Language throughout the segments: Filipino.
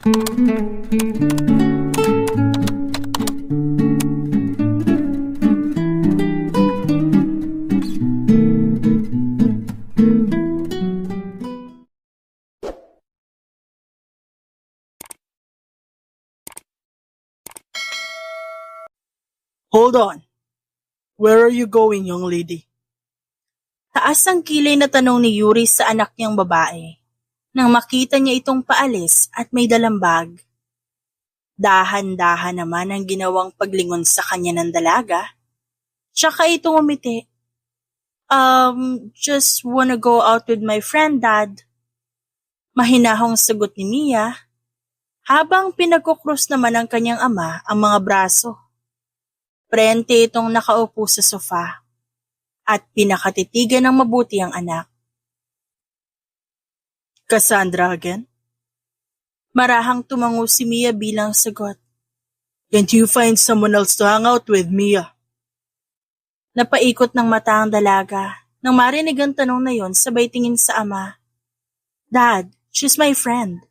Hold on. Where are you going, young lady? Taas ang kilay na tanong ni Yuri sa anak niyang babae nang makita niya itong paalis at may dalang bag. Dahan-dahan naman ang ginawang paglingon sa kanya ng dalaga. Tsaka itong umiti. Just wanna go out with my friend, Dad. Mahinahong sagot ni Mia habang pinagkukrus naman ng kanyang ama ang mga braso. Prente itong nakaupo sa sofa at pinakatitigan ng mabuti ang anak. Cassandra again? Marahang tumango si Mia bilang sagot. Can't you find someone else to hang out with, Mia? Napaikot ng mata ang dalaga nang marinig ang tanong na yon sabay tingin sa ama. Dad, she's my friend.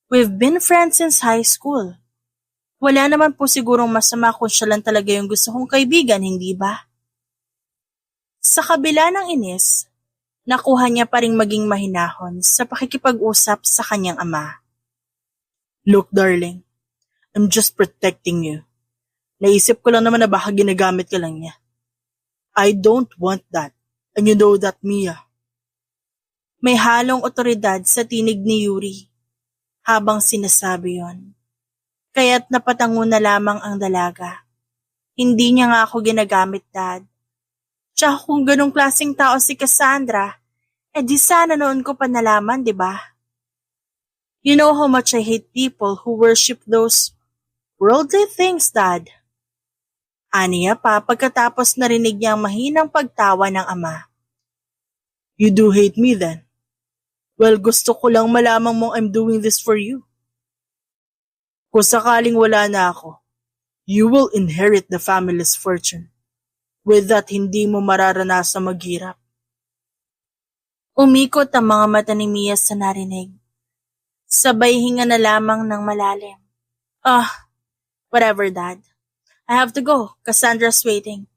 We've been friends since high school. Wala naman po sigurong masama kung siya lang talaga yung gusto kong kaibigan, hindi ba? Sa kabila ng inis, nakuha niya pa ring maging mahinahon sa pakikipag-usap sa kanyang ama. Look, darling, I'm just protecting you. Naisip ko lang naman na baka ginagamit ka lang niya. I don't want that, and you know that, Mia. May halong otoridad sa tinig ni Yuri habang sinasabi yon. Kaya't napatango na lamang ang dalaga. Hindi niya nga ako ginagamit, Dad. Tsaka kung ganong klaseng tao si Cassandra, di sana noon ko pa nalaman, di ba? You know how much I hate people who worship those worldly things, Dad. Aniya pa pagkatapos narinig niya ang mahinang pagtawa ng ama. You do hate me then? Well, gusto ko lang malamang mong I'm doing this for you. Kung sakaling wala na ako, you will inherit the family's fortune. With that, hindi mo mararanasang maghirap. Umikot ang mga mata ni Mia sa narinig. Sabay hinga na lamang ng malalim. Whatever, Dad. I have to go. Cassandra's waiting.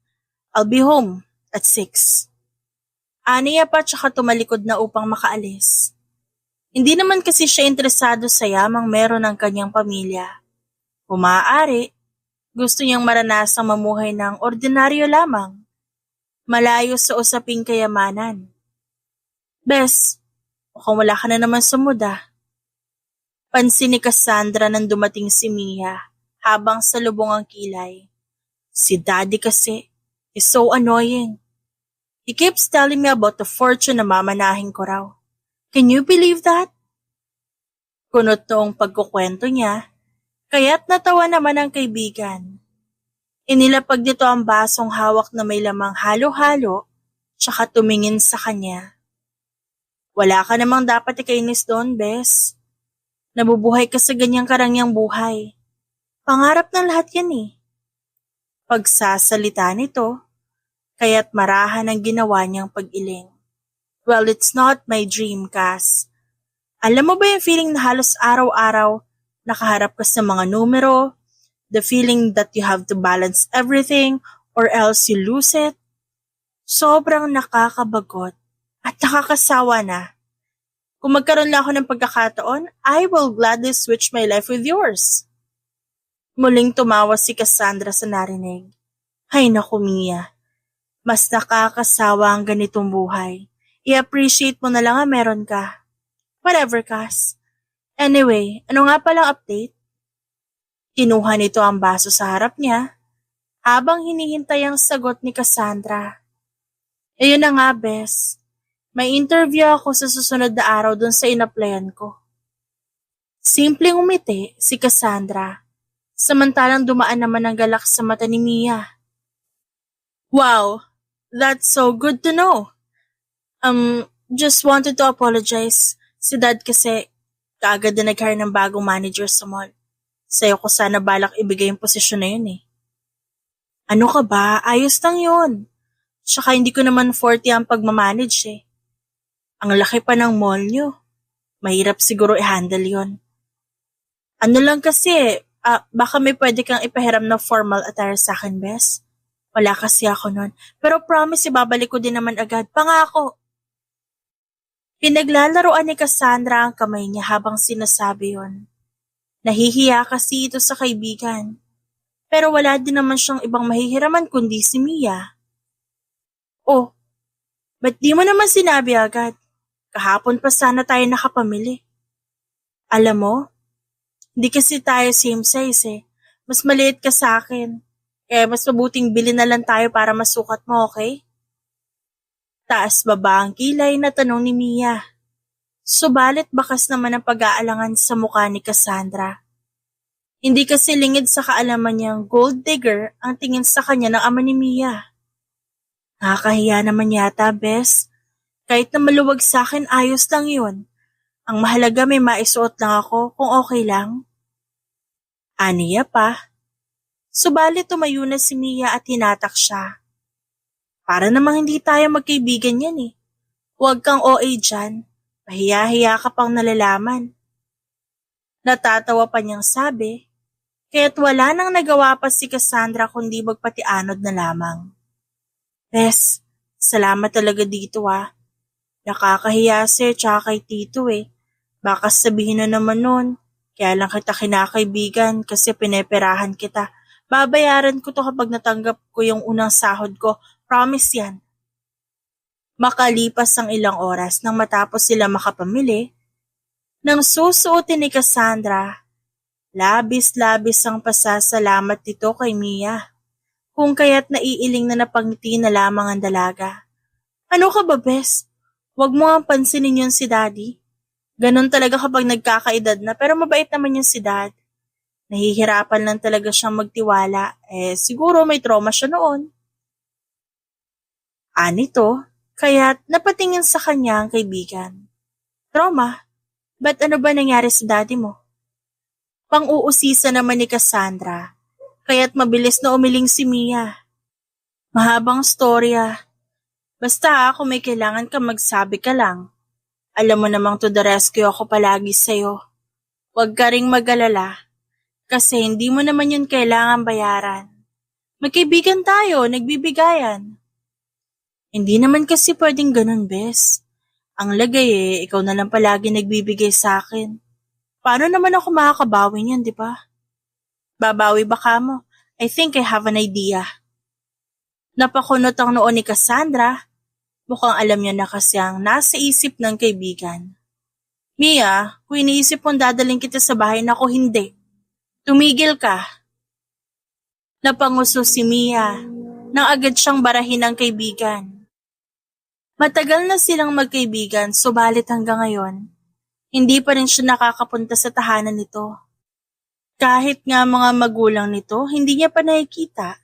I'll be home at 6. Aniya pa tsaka tumalikod na upang makaalis. Hindi naman kasi siya interesado sa yamang meron ng kanyang pamilya. Kung maaari, gusto niyang maranasang mamuhay ng ordinaryo lamang. Malayo sa usaping kayamanan. Bes, mukhang wala ka na naman sa muda. Pansin ni Cassandra nang dumating si Mia habang salubong ang kilay. Si Daddy kasi is so annoying. He keeps telling me about the fortune na mamanahin ko raw. Can you believe that? Kunot noong pagkukwento niya, kaya't natawa naman ang kaibigan. Inilapag nito ang basong hawak na may lamang halo-halo, tsaka tumingin sa kanya. Wala ka namang dapat ikainis doon, Bes. Nabubuhay ka sa ganyang karangyang buhay. Pangarap ng lahat yan eh. Pagsasalita nito, kaya't marahan ang ginawa niyang pag-iling. Well, it's not my dream, Cass. Alam mo ba yung feeling na halos araw-araw nakaharap ka sa mga numero, the feeling that you have to balance everything or else you lose it? Sobrang nakakabagot at nakakasawa na. Kung magkaroon lang ako ng pagkakataon, I will gladly switch my life with yours. Muling tumawa si Cassandra sa narinig. Ay naku, Mia. Mas nakakasawa ang ganitong buhay. I-appreciate mo na lang ang meron ka. Whatever, Cass. Anyway, ano nga palang update? Kinuha nito ang baso sa harap niya habang hinihintay ang sagot ni Cassandra. Ayun na nga, Bes. May interview ako sa susunod na araw dun sa inaplayan ko. Simpleng umiti si Cassandra. Samantalang dumaan naman ang galak sa mata ni Mia. Wow, that's so good to know. Just wanted to apologize. Si Dad kasi kaagad na nag-hire ng bagong manager sa mall. Sa'yo ko sana balak ibigay yung posisyon na yun eh. Ano ka ba? Ayos lang yun. Tsaka hindi ko naman forte ang pagmamanage eh. Ang laki pa ng mall nyo. Mahirap siguro i-handle yun. Ano lang kasi, baka may pwede kang ipahiram na formal attire sa akin, bes. Wala kasi ako nun. Pero promise, ibabalik ko din naman agad. Pangako. Pinaglalaroan ni Cassandra ang kamay niya habang sinasabi yon. Nahihiya kasi ito sa kaibigan. Pero wala din naman siyang ibang mahihiraman kundi si Mia. Oh, ba't di mo naman sinabi agad? Kahapon pa sana tayo nakapamili. Alam mo, hindi kasi tayo same size eh. Mas maliit ka sa akin. Kaya mas mabuting bili na lang tayo para masukat mo, okay? Taas baba ang kilay na tanong ni Mia. Subalit bakas naman ang pag-aalangan sa mukha ni Cassandra. Hindi kasi lingid sa kaalaman niyang gold digger ang tingin sa kanya ng ama ni Mia. Nakakahiya naman yata, bes. Kahit na maluwag sa akin, ayos lang yun. Ang mahalaga may maisuot lang ako kung okay lang. Aniya pa. Subalit tumayo na si Mia at hinatak siya. Para namang hindi tayo magkaibigan yan eh. Huwag kang OA dyan. Pahiya-hiya ka pang nalalaman. Natatawa pa niyang sabi, kaya't wala nang nagawa pa si Cassandra kundi magpatianod na lamang. Bes, salamat talaga dito ah. Nakakahiya sir tsaka kay Tito eh. Baka sabihin na naman nun, kaya lang kita kinakaibigan kasi pineperahan kita. Babayaran ko to kapag natanggap ko yung unang sahod ko. Promise yan. Makalipas ang ilang oras nang matapos sila makapamili, nang susuotin ni Cassandra, labis-labis ang pasasalamat nito kay Mia, kung kaya't naiiling na napangiti na lamang ang dalaga. Ano ka ba, bes? Huwag mo ang pansinin yun si daddy. Ganon talaga kapag nagkakaedad na pero mabait naman yun si dad. Nahihirapan lang talaga siyang magtiwala, siguro may trauma siya noon. Anito, kaya't napatingin sa kanya ang kaibigan. Trauma? Ba't ano ba nangyari sa daddy mo? Pang-uusisa naman ni Cassandra, kaya't mabilis na umiling si Mia. Mahabang storya. Basta kung may kailangan ka magsabi ka lang. Alam mo namang to the rescue ako palagi sa'yo. Huwag ka ring mag-alala, kasi hindi mo naman yun kailangan bayaran. Magkaibigan tayo, nagbibigayan. Hindi naman kasi pwedeng ganun, bes. Ang lagay ikaw na lang palagi nagbibigay sa akin. Paano naman ako makakabawi niyan, di ba? Babawi ba ka mo? I think I have an idea. Napakunot ang noon ni Cassandra. Mukhang alam niya na kasi ang nasa isip ng kaibigan. Mia, kung iniisip mong dadaling kita sa bahay na ako hindi. Tumigil ka. Napanguso si Mia nang agad siyang barahin ng kaibigan. Matagal na silang magkaibigan, subalit hanggang ngayon, hindi pa rin siya nakakapunta sa tahanan nito. Kahit nga mga magulang nito, hindi niya pa nakikita.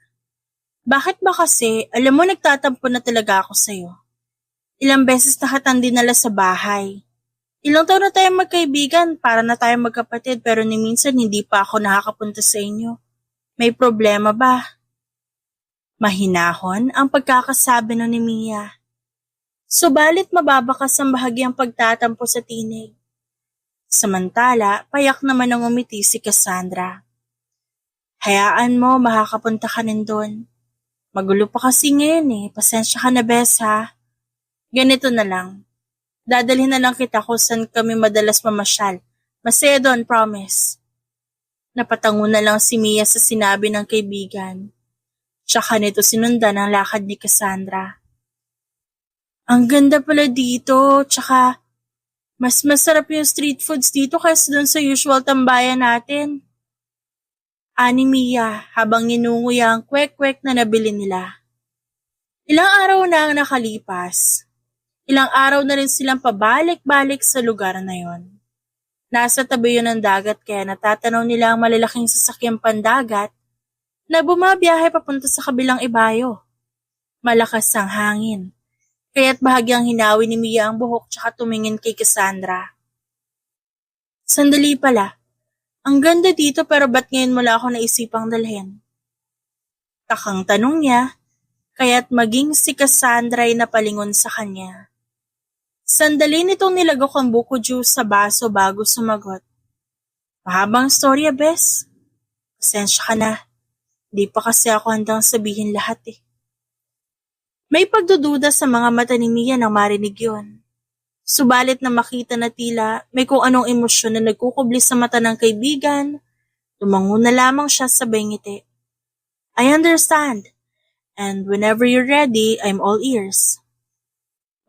Bakit ba kasi, alam mo nagtatampo na talaga ako sa'yo. Ilang beses na kitang dinala sa bahay. Ilang taon na tayong magkaibigan, para na tayong magkapatid pero ni minsan hindi pa ako nakakapunta sa inyo. May problema ba? Mahinahon ang pagkakasabi nun ni Mia. Subalit mababakas ang bahagyang pagtatampo sa tinig. Samantala, payak naman ang umiti si Cassandra. Hayaan mo, makakapunta ka rin doon. Magulo pa kasi ngayon pasensya ka na bes ha. Ganito na lang. Dadalhin na lang kita kung saan kami madalas mamasyal. Masaya doon, promise. Napatango na lang si Mia sa sinabi ng kaibigan. Tsaka nito sinundan ang lakad ni Cassandra. Ang ganda pala dito, tsaka mas masarap yung street foods dito kaysa doon sa usual tambayan natin. Ani Mia habang ninunguya ang kwek-kwek na nabili nila. Ilang araw na ang nakalipas. Ilang araw na rin silang pabalik-balik sa lugar na yon. Nasa tabi yun ng dagat kaya natatanaw nila ang malalaking sasakyang pandagat na bumabiyahe papunta sa kabilang ibayo. Malakas ang hangin, kaya't bahagyang hinawi ni Mia ang buhok tsaka tumingin kay Cassandra. Sandali pala, ang ganda dito pero ba't ngayon wala ako naisipang dalhin? Takang tanong niya, kaya't maging si Cassandra ay napalingon sa kanya. Sandali nitong nilagok ang buko juice sa baso bago sumagot. Mahabang storya, Bes. Pasensya ka na. Di pa kasi ako handang sabihin lahat eh. May pagdududa sa mga mata ni Mia nang marinig yun. Subalit na makita na tila may kung anong emosyon na nagkukubli sa mata ng kaibigan, tumango na lamang siya sabay ngiti. I understand. And whenever you're ready, I'm all ears.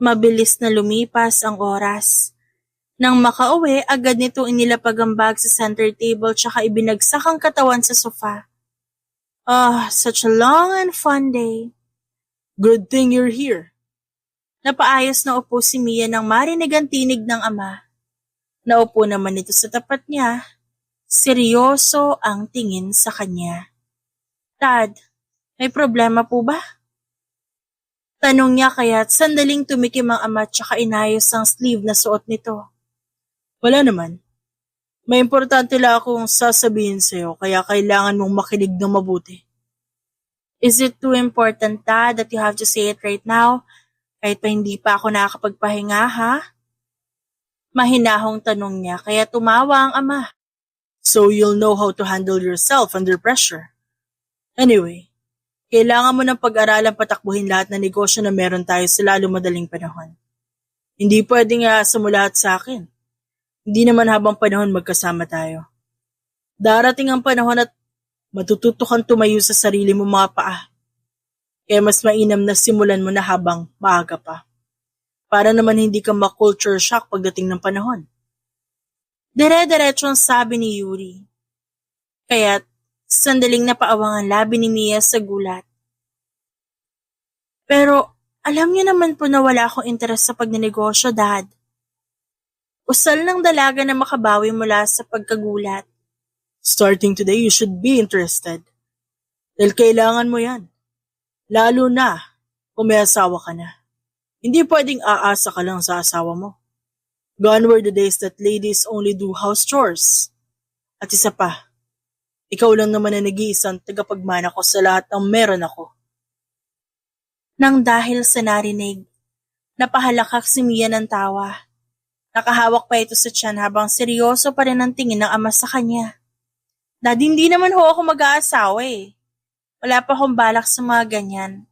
Mabilis na lumipas ang oras. Nang makauwi, agad nito inilapag ang bag sa center table tsaka ibinagsak ang katawan sa sofa. Such a long and fun day. Good thing you're here. Napaayos na upo si Mia nang marinig ang tinig ng ama. Naupo naman ito sa tapat niya. Seryoso ang tingin sa kanya. Dad, may problema po ba? Tanong niya kaya't sandaling tumikim ang ama tsaka inayos ang sleeve na suot nito. Wala naman. May importante lang akong sasabihin sa'yo kaya kailangan mong makinig ng mabuti. Is it too important, Dad, that you have to say it right now? Kahit pa hindi pa ako nakakapagpahinga, ha? Mahinahong tanong niya kaya tumawa ang ama. So you'll know how to handle yourself under pressure. Anyway, kailangan mo ng pag-aralan patakbuhin lahat ng negosyo na meron tayo sa lalo madaling panahon. Hindi pwedeng iasa mo lahat sa akin. Hindi naman habang panahon magkasama tayo. Darating ang panahon at matututo kang tumayo sa sarili mo mga paa. Kaya mas mainam na simulan mo na habang maaga pa. Para naman hindi ka ma-culture shock pagdating ng panahon. Dire-diretso ang sabi ni Yuri. Kaya't sandaling napaawang ang labi ni Mia sa gulat. Pero alam niyo naman po na wala akong interes sa pagnenegosyo, Dad. Usal ng dalaga na makabawi mula sa pagkagulat. Starting today, you should be interested. Dahil kailangan mo yan. Lalo na kung may asawa ka na. Hindi pwedeng aasa ka lang sa asawa mo. Gone were the days that ladies only do house chores. At isa pa, ikaw lang naman na nag-iisang tagapagmana ko sa lahat ng meron ako. Nang dahil sa narinig, napahalakak si Mia ng tawa. Nakahawak pa ito sa tiyan habang seryoso pa rin ang tingin ng ama sa kanya. Dad, hindi naman ho ako mag-aasawa eh. Wala pa akong balak sa mga ganyan.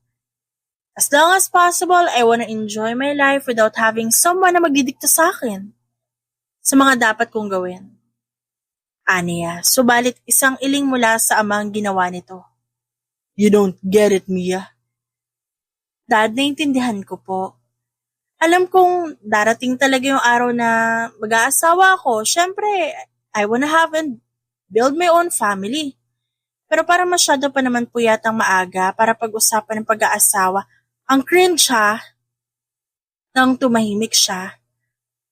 As long as possible, I wanna enjoy my life without having someone na magdidikta sa akin. Sa mga dapat kong gawin. Aniya, subalit isang iling mula sa ama ang ginawa nito. You don't get it, Mia. Dad, naintindihan ko po. Alam kong darating talaga yung araw na mag-aasawa ako. Syempre, I wanna have and build my own family. Pero para masyado pa naman po yatang maaga para pag-usapan ng pag-aasawa, ang cringe ha. Nang tumahimik siya,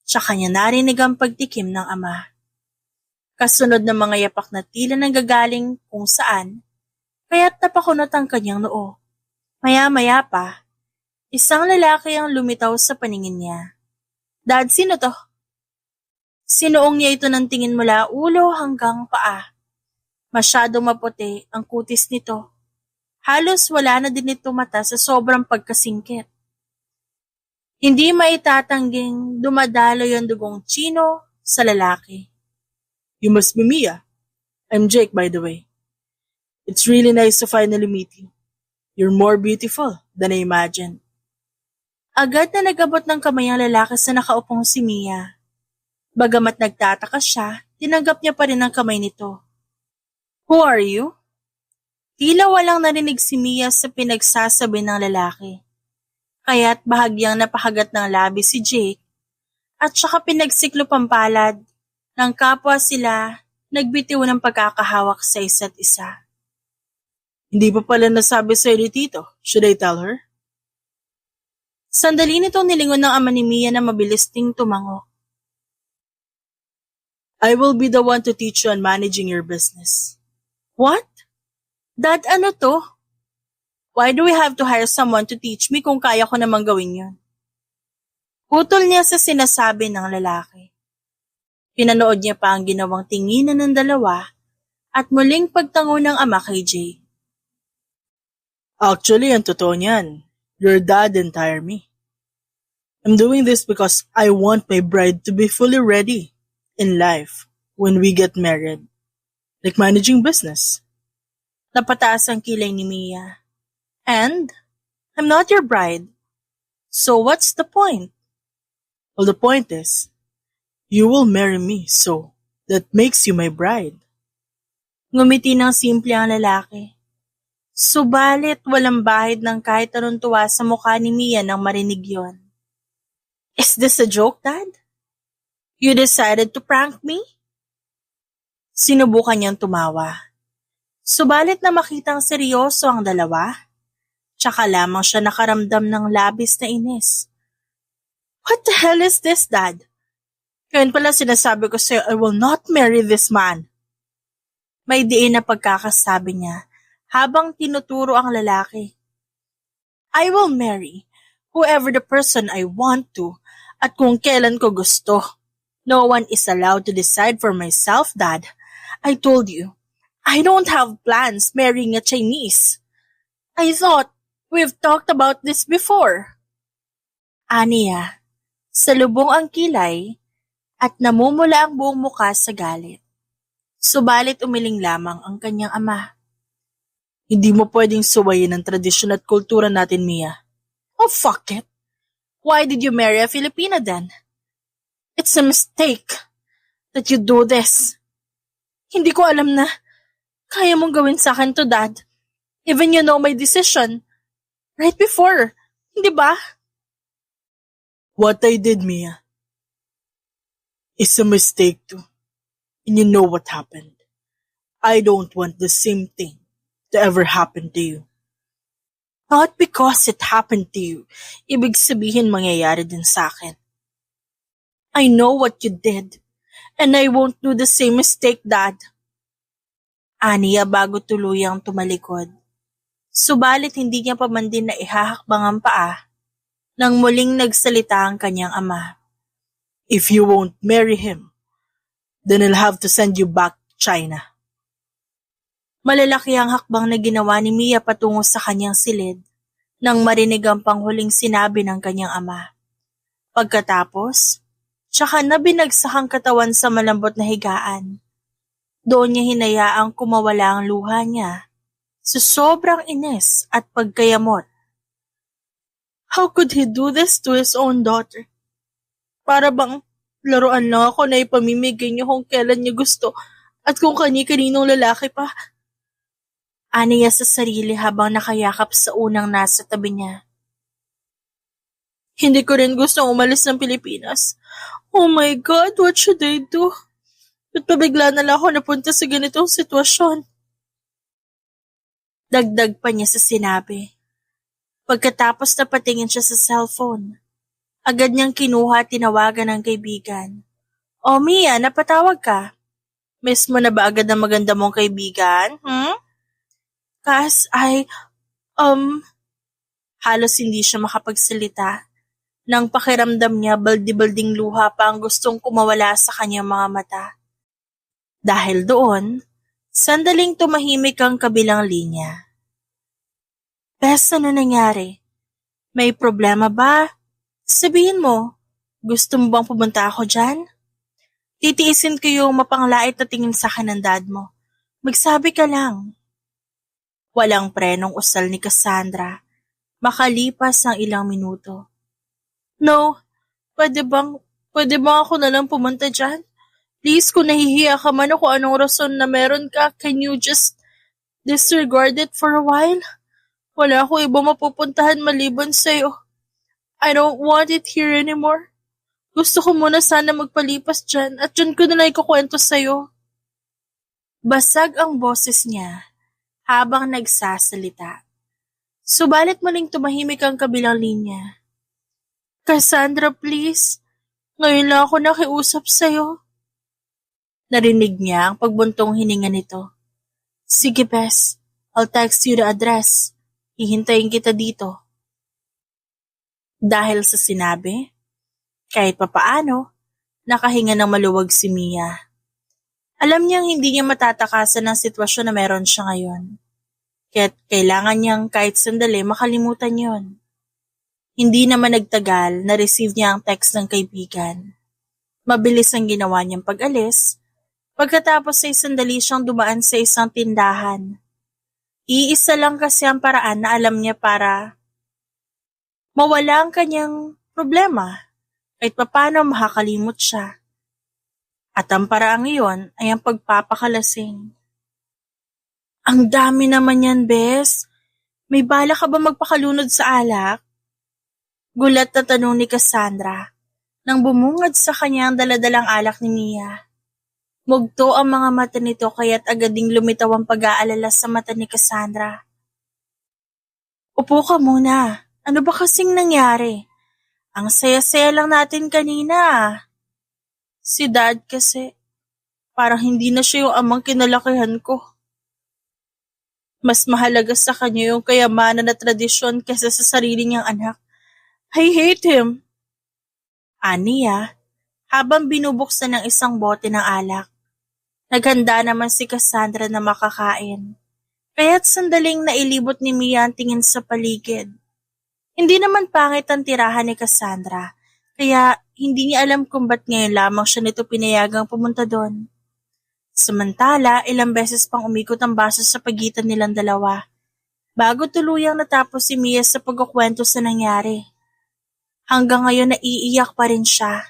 tsaka niya narinig ang pagtikim ng ama. Kasunod ng mga yapak na tila nanggagaling kung saan, kaya't napakunot ang kanyang noo. Maya-maya pa, isang lalaki ang lumitaw sa paningin niya. Dad, sino to? Sinuong niya ito ng tingin mula ulo hanggang paa. Masyadong maputi ang kutis nito. Halos wala na din ito mata sa sobrang pagkasingkit. Hindi maitatangging dumadaloy ang dugong Chino sa lalaki. You must be Mia. I'm Jake, by the way. It's really nice to finally meet you. You're more beautiful than I imagined. Agad na nagabot ng kamay ang lalaki sa nakaupong si Mia. Bagamat nagtataka siya, tinanggap niya pa rin ang kamay nito. Who are you? Tila walang narinig si Mia sa pinagsasabi ng lalaki. Kaya't bahagyang napahagat ng labi si Jake at saka pinagsiklo pampalad ng kapwa sila nagbitiw ng pagkakahawak sa isa't isa. Hindi pa pala nasabi sa'yo ni Tito. Should I tell her? Sandali nitong nilingon ng ama ni Mia na mabilis ding tumango. I will be the one to teach you on managing your business. What? Dad, ano to? Why do we have to hire someone to teach me kung kaya ko namang gawin yun? Putol niya sa sinasabi ng lalaki. Pinanood niya pa ang ginawang tinginan ng dalawa at muling pagtango ng ama kay Jay. Actually, ang totoo niyan, your dad didn't hire me. I'm doing this because I want my bride to be fully ready in life when we get married. Like managing business. Napataas ang kilay ni Mia. And, I'm not your bride. So what's the point? Well, the point is, you will marry me, so that makes you my bride. Ngumiti ng simple ang lalaki. Subalit walang bahid ng kahit anong tuwa sa mukha ni Mia nang marinig yon. Is this a joke, Dad? You decided to prank me? Sinubukan niyang tumawa. Subalit na makitang seryoso ang dalawa, tsaka lamang siya nakaramdam ng labis na inis. What the hell is this, Dad? Ngayon pala sinasabi ko sa'yo, I will not marry this man. May diin na pagkakasabi niya habang tinuturo ang lalaki. I will marry whoever the person I want to at kung kailan ko gusto. No one is allowed to decide for myself, Dad. I told you, I don't have plans marrying a Chinese. I thought we've talked about this before. Aniya, salubong ang kilay at namumula ang buong muka sa galit. Subalit umiling lamang ang kanyang ama. Hindi mo pwedeng suwayin ang tradisyon at kultura natin, Mia. Oh, fuck it. Why did you marry a Filipina then? It's a mistake that you do this. Hindi ko alam na kaya mong gawin sa akin to, Dad. Even you know my decision. Right before, hindi ba? What I did, Mia, is a mistake too. And you know what happened. I don't want the same thing to ever happen to you. Not because it happened to you, ibig sabihin mangyayari din sa akin. I know what you did, and I won't do the same mistake, Dad. Aniya bago tuluyang tumalikod. Subalit hindi niya pa man din na ihahakbang ang paa nang muling nagsalita ang kanyang ama. If you won't marry him, then I'll have to send you back to China. Malalaki ang hakbang na ginawa ni Mia patungo sa kanyang silid nang marinig ang panghuling sinabi ng kanyang ama. Pagkatapos, tsaka nabinagsak ang katawan sa malambot na higaan. Doon niya hinayaang kumawala ang luha niya sa sobrang inis at pagkayamot. How could he do this to his own daughter? Para bang laruan lang ako na ipamimigay niyo kung kailan niyo gusto at kung kani-kaninong lalaki pa. Aniya sa sarili habang nakayakap sa unang nasa tabi niya. Hindi ko rin gusto umalis ng Pilipinas. Oh my God, what should I do? Ba't pabigla na lang ako napunta sa ganitong sitwasyon? Dagdag pa niya sa sinabi. Pagkatapos na patingin siya sa cellphone, agad niyang kinuha at tinawagan ng kaibigan. O Mia, napatawag ka. Miss mo na ba agad ang maganda mong kaibigan? Kas, halos hindi siya makapagsalita. Nang pakiramdam niya, baldi-balding luha pa ang gustong kumawala sa kanyang mga mata. Dahil doon, sandaling tumahimik ang kabilang linya. Bes, ano nangyari? May problema ba? Sabihin mo, gusto mo bang pumunta ako dyan? Titiisin ko yung mapanglait na tingin sa akin ng dad mo. Magsabi ka lang. Walang prenong usal ni Cassandra, makalipas ang ilang minuto. No, pwede bang ako na lang pumunta dyan? Please, kung nahihiya ka man o kung anong rason na meron ka, can you just disregard it for a while? Wala akong iba mapupuntahan maliban sa'yo. I don't want it here anymore. Gusto ko muna sana magpalipas dyan at dyan ko na lang ikukwento sa'yo. Basag ang boses niya habang nagsasalita. Subalit muling tumahimik ang kabilang linya. Cassandra, please. Ngayon lang ako nakiusap sa'yo. Narinig niya ang pagbuntong hininga nito. Sige, Bes. I'll text you the address. Hihintayin kita dito. Dahil sa sinabi, kahit papaano, nakahinga ng maluwag si Mia. Alam niyang hindi niya matatakasan ang sitwasyon na meron siya ngayon. Kaya't kailangan niyang kahit sandali makalimutan yon. Hindi naman nagtagal na receive niya ang text ng kaibigan. Mabilis ang ginawa niyang pag-alis Pagkatapos ay sandali siyang dumaan sa isang tindahan. Iisa lang kasi ang paraan na alam niya para mawala ang kanyang problema, kahit papano makakalimot siya. At ang paraang iyon ay ang pagpapakalasing. Ang dami naman yan, Bes. May bala ka ba magpakalunod sa alak? Gulat na tanong ni Cassandra nang bumungad sa kanya ang daladalang alak ni Mia. Mugto ang mga mata nito kaya't agad ding lumitaw ang pag-aalala sa mata ni Cassandra. Upo ka muna. Ano ba kasing nangyari? Ang saya-saya lang natin kanina. Si Dad kasi, parang hindi na siya yung amang kinalakihan ko. Mas mahalaga sa kanya yung kayamanan na tradisyon kaysa sa sarili niyang anak. I hate him. Aniya, habang binubuksan ng isang bote ng alak. Naghanda naman si Cassandra na makakain. Kaya't sandaling nailibot ni Mia ang tingin sa paligid. Hindi naman pangit ang tirahan ni Cassandra, kaya hindi niya alam kung ba't ngayon lamang siya nito pinayagang pumunta doon. Samantala, ilang beses pang umikot ang baso sa pagitan nilang dalawa, bago tuluyang natapos si Mia sa pagkukwento sa nangyari. Hanggang ngayon naiiyak pa rin siya.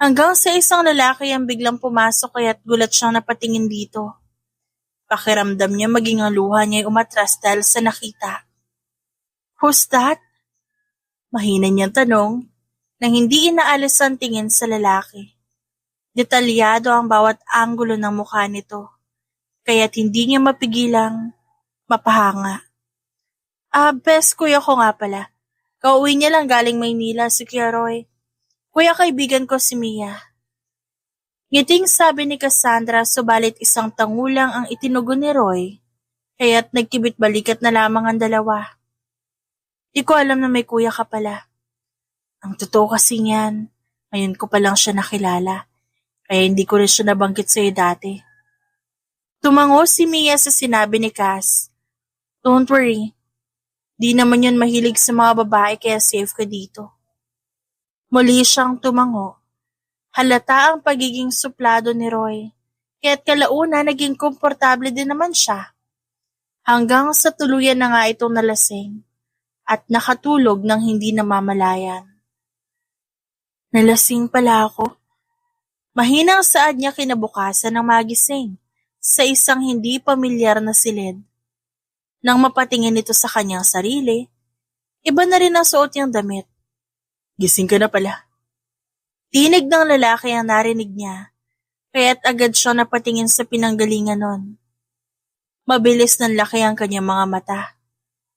Hanggang sa isang lalaki ang biglang pumasok kaya't gulat siyang napatingin dito. Pakiramdam niya maging ang luha niya ay umatras dahil sa nakita. Who's that? Mahina niyang tanong nang hindi inaalis ang tingin sa lalaki. Detalyado ang bawat anggulo ng mukha nito, kaya't hindi niya mapigilang mapahanga. Bes, kuya ko nga pala. Kauwi niya lang galing Maynila si Kuya Roy. Kuya kaibigan ko si Mia. Ngiting sabi ni Cassandra subalit isang tangulang ang itinugon ni Roy, kaya't nagkibit balikat na lamang ang dalawa. Di ko alam na may kuya ka pala. Ang totoo kasi niyan, ngayon ko pa lang siya nakilala, kaya hindi ko rin siya nabanggit sa'yo dati. Tumango si Mia sa sinabi ni Cass. Don't worry, di naman yun mahilig sa mga babae kaya safe ka dito. Muli siyang tumango. Halata ang pagiging suplado ni Roy, kaya't kalauna naging komportable din naman siya. Hanggang sa tuluyan na nga itong nalasing at nakatulog ng hindi namamalayan. Nalasing pala ako. Mahinang saad niya kinabukasan ng magising sa isang hindi pamilyar na silid. Nang mapatingin ito sa kanyang sarili, iba na rin ang suot niyang damit. Gising ka na pala. Tinig ng lalaki ang narinig niya, kaya't agad siyang napatingin sa pinanggalingan nun. Mabilis ng laki ang kanyang mga mata.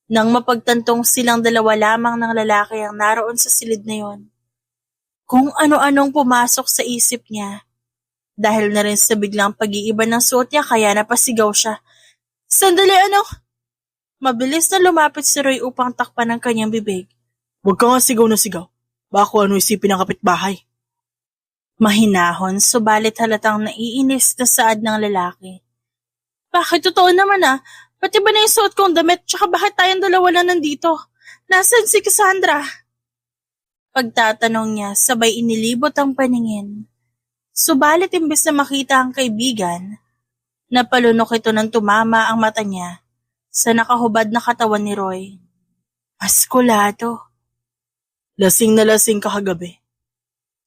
Nang mapagtantong silang dalawa lamang ng lalaki ang naroon sa silid na yon. Kung ano-anong pumasok sa isip niya. Dahil na rin sa biglang pag-iiba ng suot niya kaya napasigaw siya. Sandali ano? Mabilis na lumapit si Roy upang takpan ang kanyang bibig. Huwag ka nga sigaw na sigaw. Baka ano isipin ng kapitbahay. Mahinahon, subalit halatang naiinis na saad ng lalaki. Bakit totoo naman Pati ba na yung suot kong damit tsaka bakit tayong dalawa lang nandito? Nasaan si Cassandra? Pagtatanong niya, sabay inilibot ang paningin. Subalit imbes na makita ang kaibigan, napalunok ito ng tumama ang mata niya sa nakahubad na katawan ni Roy. Maskulado. Lasing na lasing ka kagabi.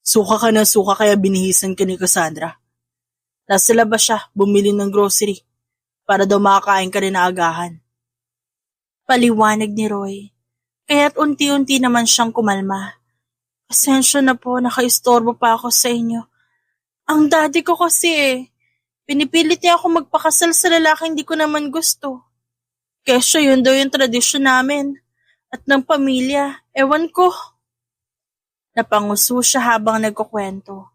Suka ka na suka kaya binihisan ka ni Cassandra. Nasa labas siya, bumili ng grocery para daw makakain ka rin na agahan. Paliwanag ni Roy, kaya't unti-unti naman siyang kumalma. Pasensya na po, nakaistorbo pa ako sa inyo. Ang daddy ko kasi pinipilit niya ako magpakasal sa lalaking hindi ko naman gusto. Kesyo yun daw yung tradisyon namin at ng pamilya, ewan ko. Napanguso siya habang nagkukwento.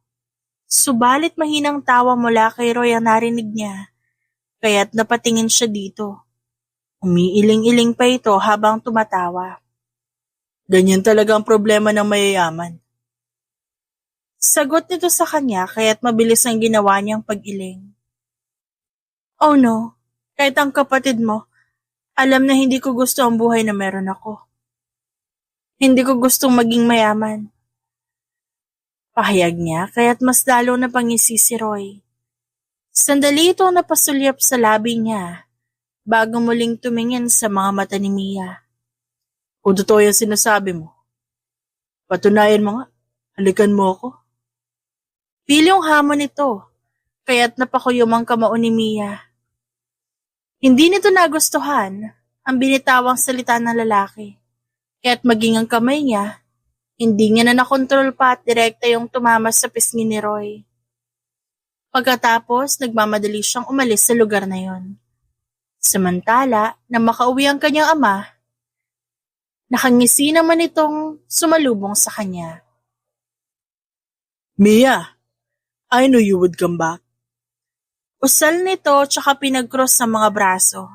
Subalit mahinang tawa mula kay Roy ang narinig niya, kaya't napatingin siya dito. Umiiling-iling pa ito habang tumatawa. Ganyan talaga ang problema ng mayayaman. Sagot nito sa kanya kaya't mabilis ang ginawa niyang pag-iling. Oh no, kahit ang kapatid mo, alam na hindi ko gusto ang buhay na meron ako. Hindi ko gustong maging mayaman. Pahayag niya kaya't mas lalo na pangisi si Roy. Sandali itong napasulyap sa labi niya bago muling tumingin sa mga mata ni Mia. Kung totoo yung sinasabi mo, patunayan mo nga. Halikan mo ako. Pilyong hamon nito, kaya't napakuyom ang kamao ni Mia. Hindi nito nagustuhan ang binitawang salita ng lalaki, kaya't maging ang kamay niya, hindi niya na nakontrol pa at direkta yung tumama sa pisngi ni Roy. Pagkatapos, nagmamadali siyang umalis sa lugar na yon. Samantala, na makauwi ang kanyang ama, nakangisi naman itong sumalubong sa kanya. Mia, I knew you would come back. Usal nito tsaka pinag-cross sa mga braso.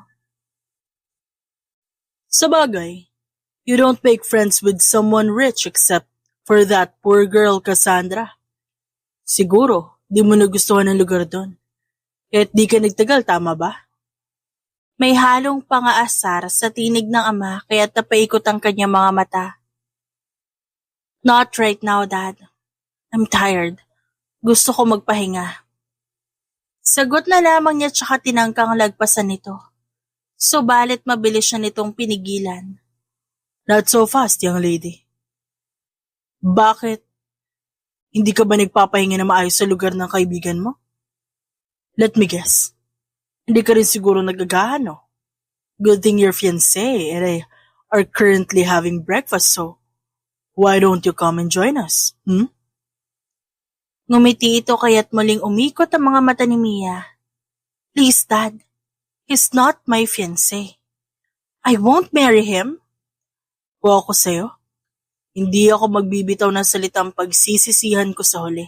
Sabagay, you don't make friends with someone rich except for that poor girl Cassandra. Siguro, di mo nagustuhan ang lugar doon. Kahit di ka nagtagal, tama ba? May halong pangaasar sa tinig ng ama kaya't napaikot ang kanyang mga mata. Not right now, Dad. I'm tired. Gusto ko magpahinga. Sagot na lamang niya tsaka tinangkang lagpasan nito. Subalit mabilis siya nitong pinigilan. Not so fast, young lady. Bakit? Hindi ka ba nagpapahinga na maayos sa lugar ng kaibigan mo? Let me guess. Hindi ka rin siguro nagagahan, no? Good thing your fiancé and I are currently having breakfast, so why don't you come and join us? Ngumiti ito kaya't muling umikot ang mga mata ni Mia. Please, Dad. He's not my fiancé. I won't marry him. Kung ako sa'yo, hindi ako magbibitaw ng salitang pagsisisihan ko sa huli.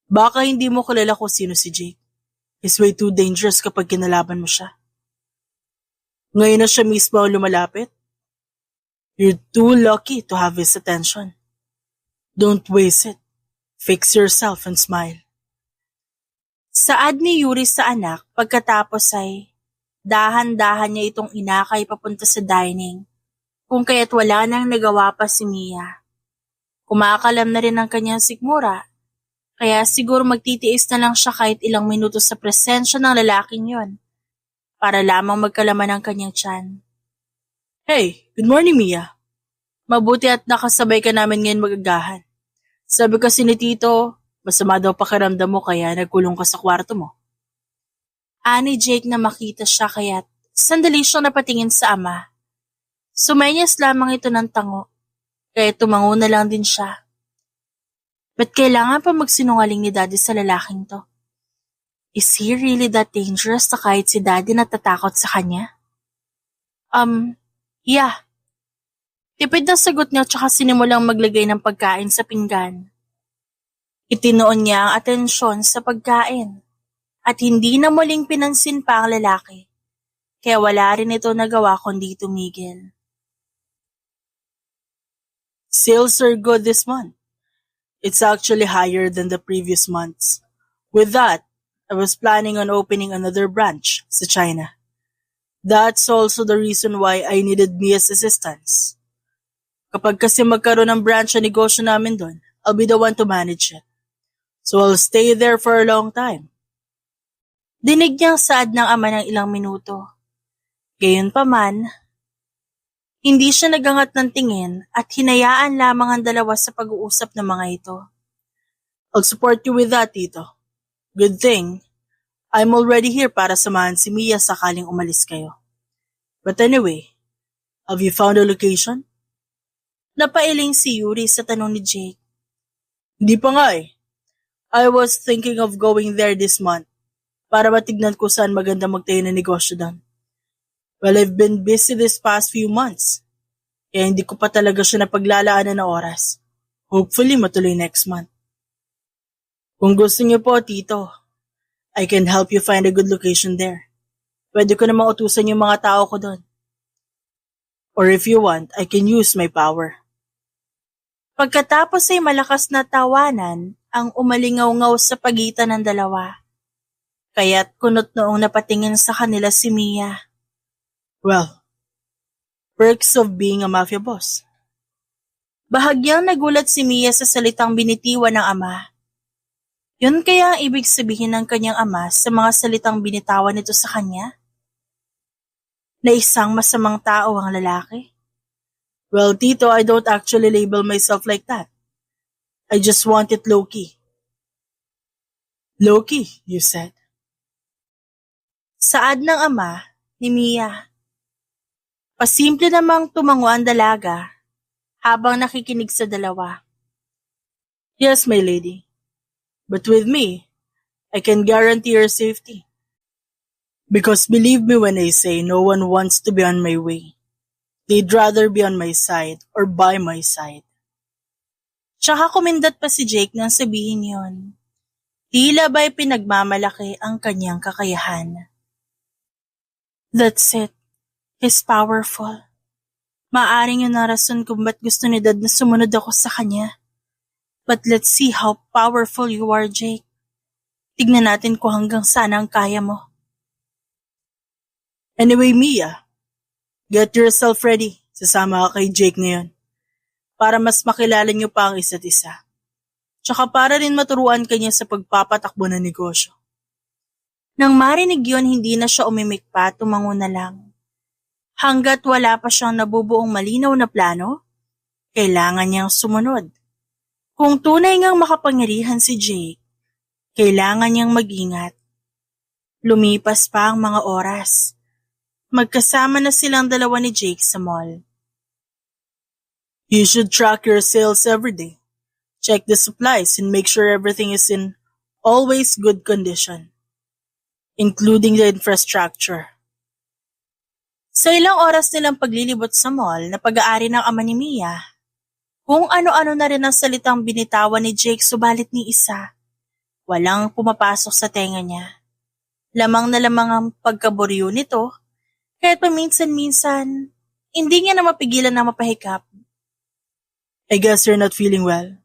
Baka hindi mo kilala kung sino si Jake. He's way too dangerous kapag kinalaban mo siya. Ngayon na siya mismo ang lumalapit. You're too lucky to have his attention. Don't waste it. Fix yourself and smile. Saad ni Yuri sa anak pagkatapos ay dahan-dahan niya itong inakay papunta sa dining kung kaya't wala nang nagawa pa si Mia. Kumakalam na rin ang kanyang sikmura kaya siguro magtitiis na lang siya kahit ilang minuto sa presensya ng lalaking yon para lamang magkalaman ang kanyang tiyan. Hey, good morning Mia. Mabuti at nakasabay ka namin ngayon magagahan. Sabi kasi ni Tito, masama daw pakiramdam mo kaya nagkulong ka sa kwarto mo. Ani Jake na makita siya kaya't sandali siyang napatingin sa ama. Sumenyas lamang ito ng tango, kaya tumango na lang din siya. Ba't kailangan pa magsinungaling ni Daddy sa lalaking to? Is he really that dangerous na kahit si Daddy natatakot sa kanya? Yeah. Tipid na sagot niya tsaka sinimulang maglagay ng pagkain sa pinggan. Itinoon niya ang atensyon sa pagkain at hindi na muling pinansin pa ang lalaki, kaya wala rin ito nagawa kundi tumigil. Sales are good this month. It's actually higher than the previous months. With that, I was planning on opening another branch sa China. That's also the reason why I needed Mia's assistance. Kapag kasi magkaroon ng branch sa negosyo namin doon, I'll be the one to manage it. So I'll stay there for a long time. Dinig niyang saad ng ama ng ilang minuto. Gayunpaman, hindi siya nagangat ng tingin at hinayaan lamang ang dalawa sa pag-uusap ng mga ito. I'll support you with that, Tito. Good thing, I'm already here para samahan si Mia sakaling umalis kayo. But anyway, have you found a location? Napailing si Yuri sa tanong ni Jake. Hindi pa nga eh. I was thinking of going there this month para matignan ko saan maganda magtayo ng negosyo doon. Well, I've been busy this past few months. Kaya hindi ko pa talaga siya napaglalaanan ng oras. Hopefully matuloy next month. Kung gusto niyo po, Tito, I can help you find a good location there. Pwede ko namang utusan yung mga tao ko doon. Or if you want, I can use my power. Pagkatapos ay malakas na tawanan ang umalingaw-ngaw sa pagitan ng dalawa. Kaya't kunot noong napatingin sa kanila si Mia. Well, perks of being a mafia boss. Bahagyang nagulat si Mia sa salitang binitiwan ng ama. Yun kaya ang ibig sabihin ng kanyang ama sa mga salitang binitawan nito sa kanya? Na isang masamang tao ang lalaki? Well, Tito, I don't actually label myself like that. I just want it low-key. Low-key, you said. Saad ng ama ni Mia. Pasimple namang tumango ang dalaga habang nakikinig sa dalawa. Yes, my lady. But with me, I can guarantee your safety. Because believe me when I say no one wants to be on my way. They'd rather be on my side or by my side. Tsaka kumindat pa si Jake nang sabihin yon. Tila ba'y pinagmamalaki ang kanyang kakayahan. That's it. He's powerful. Maaring yun ang rason kung ba't gusto ni Dad na sumunod ako sa kanya. But let's see how powerful you are, Jake. Tignan natin kung hanggang saan ang kaya mo. Anyway, Mia, get yourself ready. Sasama ka kay Jake ngayon. Para mas makilala niyo pa ang isa't isa. Tsaka para rin maturuan kanya sa pagpapatakbo ng negosyo. Nang marinig yon, hindi na siya umimik pa, tumango na lang. Hanggat wala pa siyang nabubuong malinaw na plano, kailangan niyang sumunod. Kung tunay ngang makapangyarihan si Jake, kailangan niyang mag-ingat. Lumipas pa ang mga oras. Magkasama na silang dalawa ni Jake sa mall. You should track your sales every day. Check the supplies and make sure everything is in always good condition, including the infrastructure. Sa ilang oras nilang paglilibot sa mall na pag-aari ng ama ni Mia, kung ano-ano na rin ang salitang binitawan ni Jake subalit ni isa, walang pumapasok sa tenga niya. Lamang na lamang ang pagkaburyo nito, kahit paminsan-minsan, hindi niya na mapigilan na mapahikap. I guess you're not feeling well.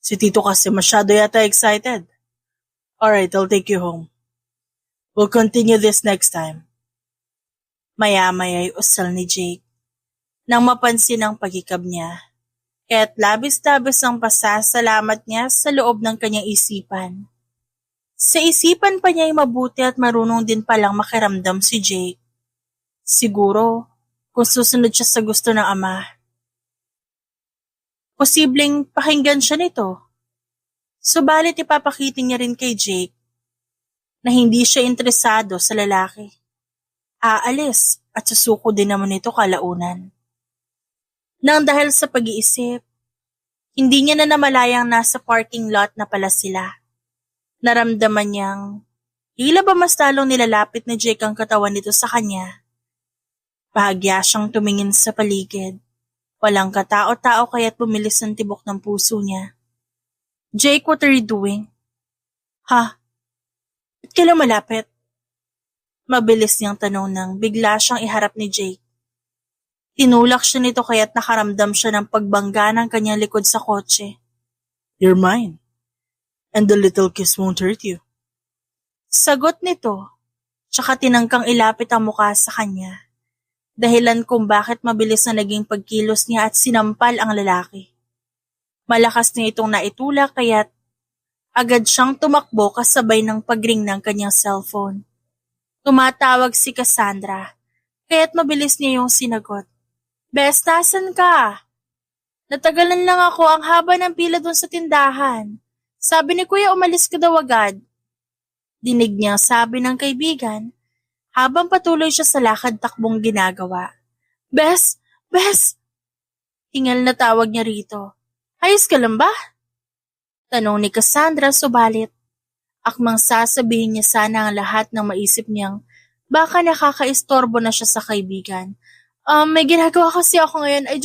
Si Tito kasi masyado yata excited. Alright, I'll take you home. We'll continue this next time. Maya-maya'y usal ni Jake. Nang mapansin ang pagikab niya, kaya't labis-labis ang pasasalamat niya sa loob ng kanyang isipan. Sa isipan pa niya'y mabuti at marunong din palang makiramdam si Jake. Siguro, kung susunod siya sa gusto ng ama, posibleng pakinggan siya nito. Subalit ipapakitin niya rin kay Jake na hindi siya interesado sa lalaki. Aalis at susuko din naman ito kalaunan. Nang dahil sa pag-iisip, hindi niya na namalayang nasa parking lot na pala sila. Naramdaman niyang tila ba mas lalong nilalapit ni Jake ang katawan nito sa kanya. Bahagya siyang tumingin sa paligid. Walang katao-tao kaya't bumilis ang tibok ng puso niya. Jake, what are you doing? Ha? Ba't ka lang malapit? Mabilis niyang tanong nang bigla siyang iharap ni Jake. Tinulak siya nito kaya't nakaramdam siya ng pagbangga ng kanyang likod sa kotse. You're mine. And the little kiss won't hurt you. Sagot nito, tsaka tinangkang ilapit ang mukha sa kanya. Dahilan kung bakit mabilis na naging pagkilos niya at sinampal ang lalaki. Malakas niya itong naitulak kaya't agad siyang tumakbo kasabay ng pagring ng kanyang cellphone. Tumatawag si Cassandra, kaya't mabilis niya yung sinagot. Bes, nasan ka? Natagalan lang ako, ang haba ng pila dun sa tindahan. Sabi ni Kuya umalis ka daw agad. Dinig niya sabi ng kaibigan, habang patuloy siya sa lakad-takbong ginagawa. Bes! Bes! Hingal na tawag niya rito. Ayos ka lang ba? Tanong ni Cassandra subalit. Akmang sasabihin niya sana ang lahat ng maisip niyang baka nakakaistorbo na siya sa kaibigan. May ginagawa kasi ako ngayon. I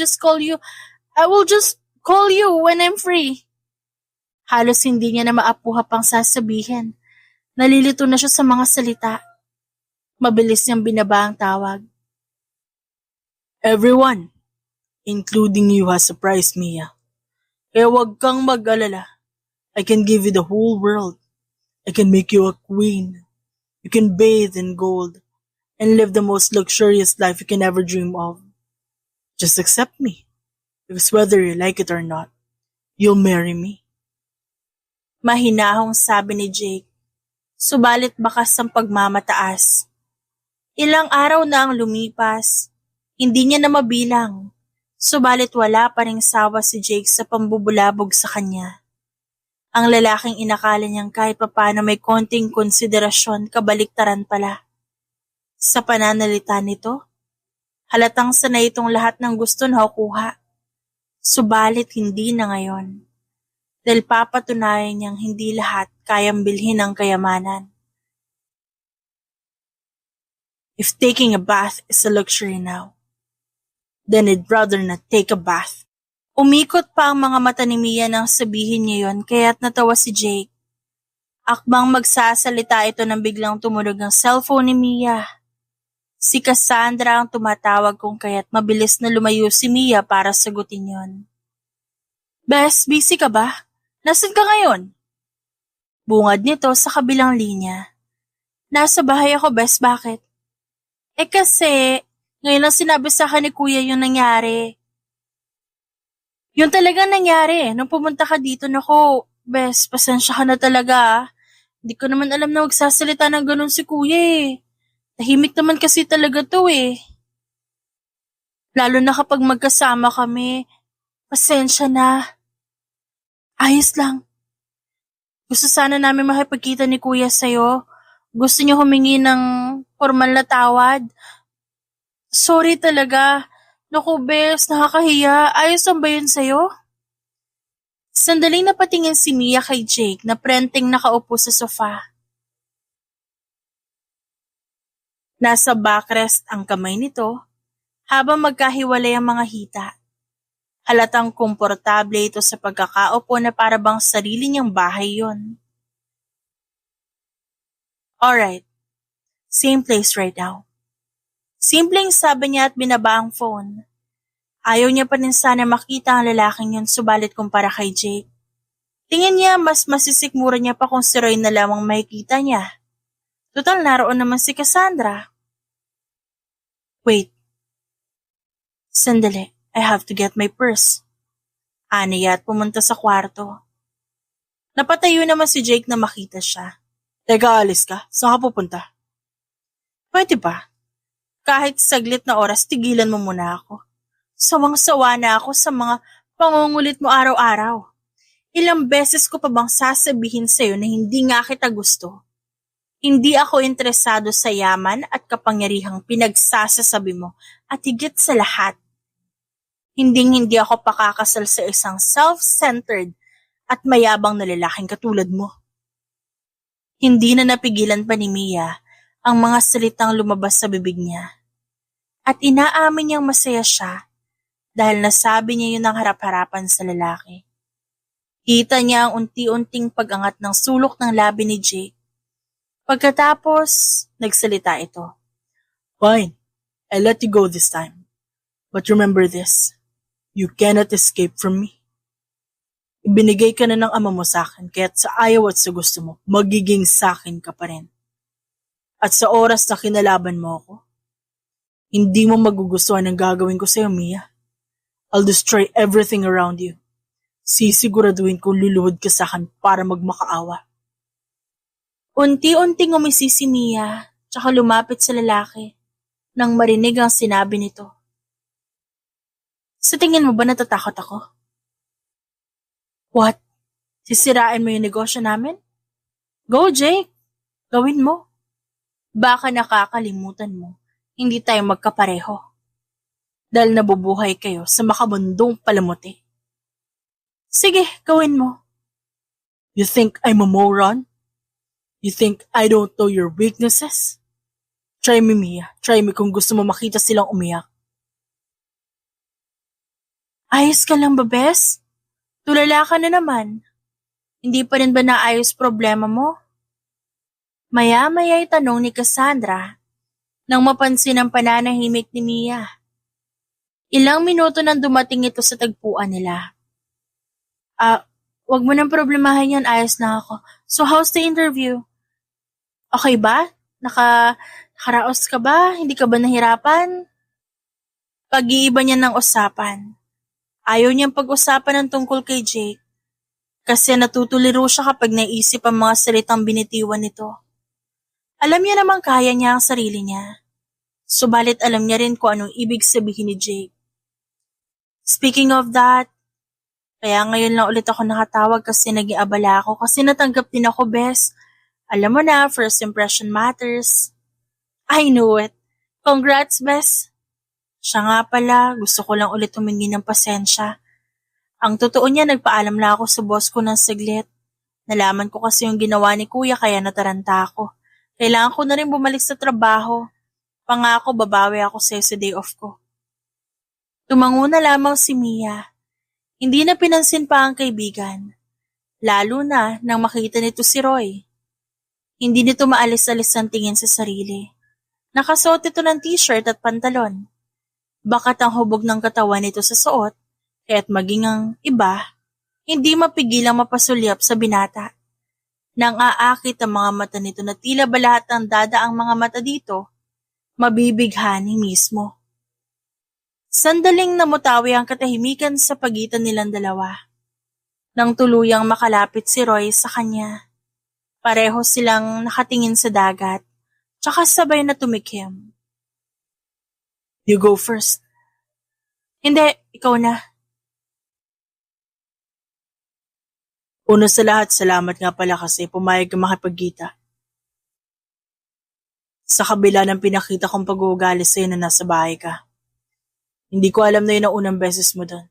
will just call you when I'm free. Halos hindi niya na maapuha pang sasabihin. Nalilito na siya sa mga salita. Mabilis niyang binaba ang tawag. Everyone, including you, has surprised Mia. Kaya huwag kang mag-alala. I can give you the whole world. I can make you a queen. You can bathe in gold and live the most luxurious life you can ever dream of. Just accept me. Because whether you like it or not, you'll marry me. Mahinahong sabi ni Jake. Subalit bakas ang pagmamataas. Ilang araw na ang lumipas. Hindi niya na mabilang. Subalit wala pa ring sawa si Jake sa pambubulabog sa kanya. Ang lalaking inakala niyang kahit papano may konting konsiderasyon kabaliktaran pala. Sa pananalita nito, halatang sanay itong lahat ng gusto na kuha. Subalit hindi na ngayon. Dahil papatunayan niyang hindi lahat kayang bilhin ng kayamanan. If taking a bath is a luxury now, then I'd rather not take a bath. Umikot pa ang mga mata ni Mia nang sabihin niya yon kaya't natawa si Jake. Akbang magsasalita ito nang biglang tumunog ang cellphone ni Mia. Si Cassandra ang tumatawag kung kaya't mabilis na lumayo si Mia para sagutin yon. Bes, busy ka ba? Nasaan ka ngayon? Bungad nito sa kabilang linya. Nasa bahay ako, Bes, bakit? Kasi, ngayon lang sinabi sa akin ni Kuya yung nangyari. Yun talagang nangyari. Nung pumunta ka dito, naku, Bes, pasensya ka na talaga. Hindi ko naman alam na magsasalita ng ganun si Kuya eh. Tahimik naman kasi talaga to eh. Lalo na kapag magkasama kami, pasensya na. Ayos lang. Gusto sana namin makipagkita ni Kuya sa'yo. Gusto niyo humingi ng formal na tawad. Sorry talaga. Naku, Bes, nakakahiya. Ayos lang ba yun sa'yo? Sandaling napatingin si Mia kay Jake na prenteng nakaupo sa sofa. Nasa backrest ang kamay nito habang magkahiwalay ang mga hita. Halatang komportable ito sa pagkakaupo na para bang sarili niyang bahay yon. Alright, same place right now. Simpleng sabi niya at binaba ang phone. Ayaw niya pa rin sana makita ang lalaking yun subalit kumpara kay Jake. Tingin niya mas masisikmura niya pa kung si Roy na lamang makikita niya. Total naroon naman si Cassandra. Wait. Sandali, I have to get my purse. Aniya at pumunta sa kwarto. Napatayo naman si Jake na makita siya. Teka, alis ka? Saan ka pupunta? Pwede ba? Kahit saglit na oras, tigilan mo muna ako. Sawang-sawa na ako sa mga pangungulit mo araw-araw. Ilang beses ko pa bang sasabihin sa'yo na hindi nga kita gusto? Hindi ako interesado sa yaman at kapangyarihang pinagsasasabi mo at higit sa lahat. Hindi ako pakakasal sa isang self-centered at mayabang na lalaking katulad mo. Hindi na napigilan pa ni Mia ang mga salitang lumabas sa bibig niya. At inaamin niyang masaya siya dahil nasabi niya yun ang harap-harapan sa lalaki. Kita niya ang unti-unting pag-angat ng sulok ng labi ni Jake. Pagkatapos, nagsalita ito. Fine, I'll let you go this time. But remember this, you cannot escape from me. Ibinigay ka na ng ama mo sa akin, kaya't sa ayaw at sa gusto mo, magiging sa akin ka pa rin. At sa oras na kinalaban mo ako, hindi mo magugustuhan ang gagawin ko sa'yo, Mia. I'll destroy everything around you. Sisiguraduhin kong luluhod ka sa akin para magmakaawa. Unti-unting umisi si Mia, tsaka lumapit sa lalaki, nang marinig ang sinabi nito. Sa tingin mo ba natatakot ako? What? Sisirain mo yung negosyo namin? Go, Jake. Gawin mo. Baka nakakalimutan mo, hindi tayo magkapareho. Dahil nabubuhay kayo sa makabundong palamuti. Sige, gawin mo. You think I'm a moron? You think I don't know your weaknesses? Try me, Mia. Try me kung gusto mo makita silang umiyak. Ayos ka lang ba, Bes? Tulala ka na naman. Hindi pa rin ba naayos problema mo? Maya-maya'y tanong ni Cassandra nang mapansin ang pananahimik ni Mia. Ilang minuto nang dumating ito sa tagpuan nila. Wag mo nang problemahin yan, ayos na ako. So how's the interview? Okay ba? Nakaraos ka ba? Hindi ka ba nahirapan? Pag-iiba niya ng usapan. Ayaw niyang pag-usapan ng tungkol kay Jake. Kasi natutuliro siya kapag naisip ang mga salitang binitiwan nito. Alam niya namang kaya niya ang sarili niya. Subalit alam niya rin kung anong ibig sabihin ni Jake. Speaking of that, kaya ngayon lang ulit ako nakatawag kasi naging abala ako kasi natanggap din ako, bes. Alam mo na, first impression matters. I knew it. Congrats, bes. Siya nga pala, gusto ko lang ulit humingi ng pasensya. Ang totoo niya, nagpaalam na ako sa boss ko ng saglit. Nalaman ko kasi yung ginawa ni kuya kaya nataranta ako. Kailangan ko na rin bumalik sa trabaho. Pangako, babawi ako sa day off ko. Tumango na lamang si Mia. Hindi na pinansin pa ang kaibigan. Lalo na nang makita nito si Roy. Hindi nito maalis-alis ang tingin sa sarili. Nakasuot ito ng t-shirt at pantalon. Bakat ang hubog ng katawan nito sa suot, kaya't maging ang iba, hindi mapigilang mapasulyap sa binata. Nang aakit ang mga mata nito na tila ba lahat ng dada ang mga mata dito, mabibighani mismo. Sandaling namutawi ang katahimikan sa pagitan nilang dalawa. Nang tuluyang makalapit si Roy sa kanya, pareho silang nakatingin sa dagat, tsaka sabay na tumikim. You go first. Hindi, ikaw na. Una sa lahat, salamat nga pala kasi pumayag ka makipagkita. Sa kabila ng pinakita kong pag-uugali sa'yo na nasa bahay ka. Hindi ko alam na yun ang unang beses mo doon.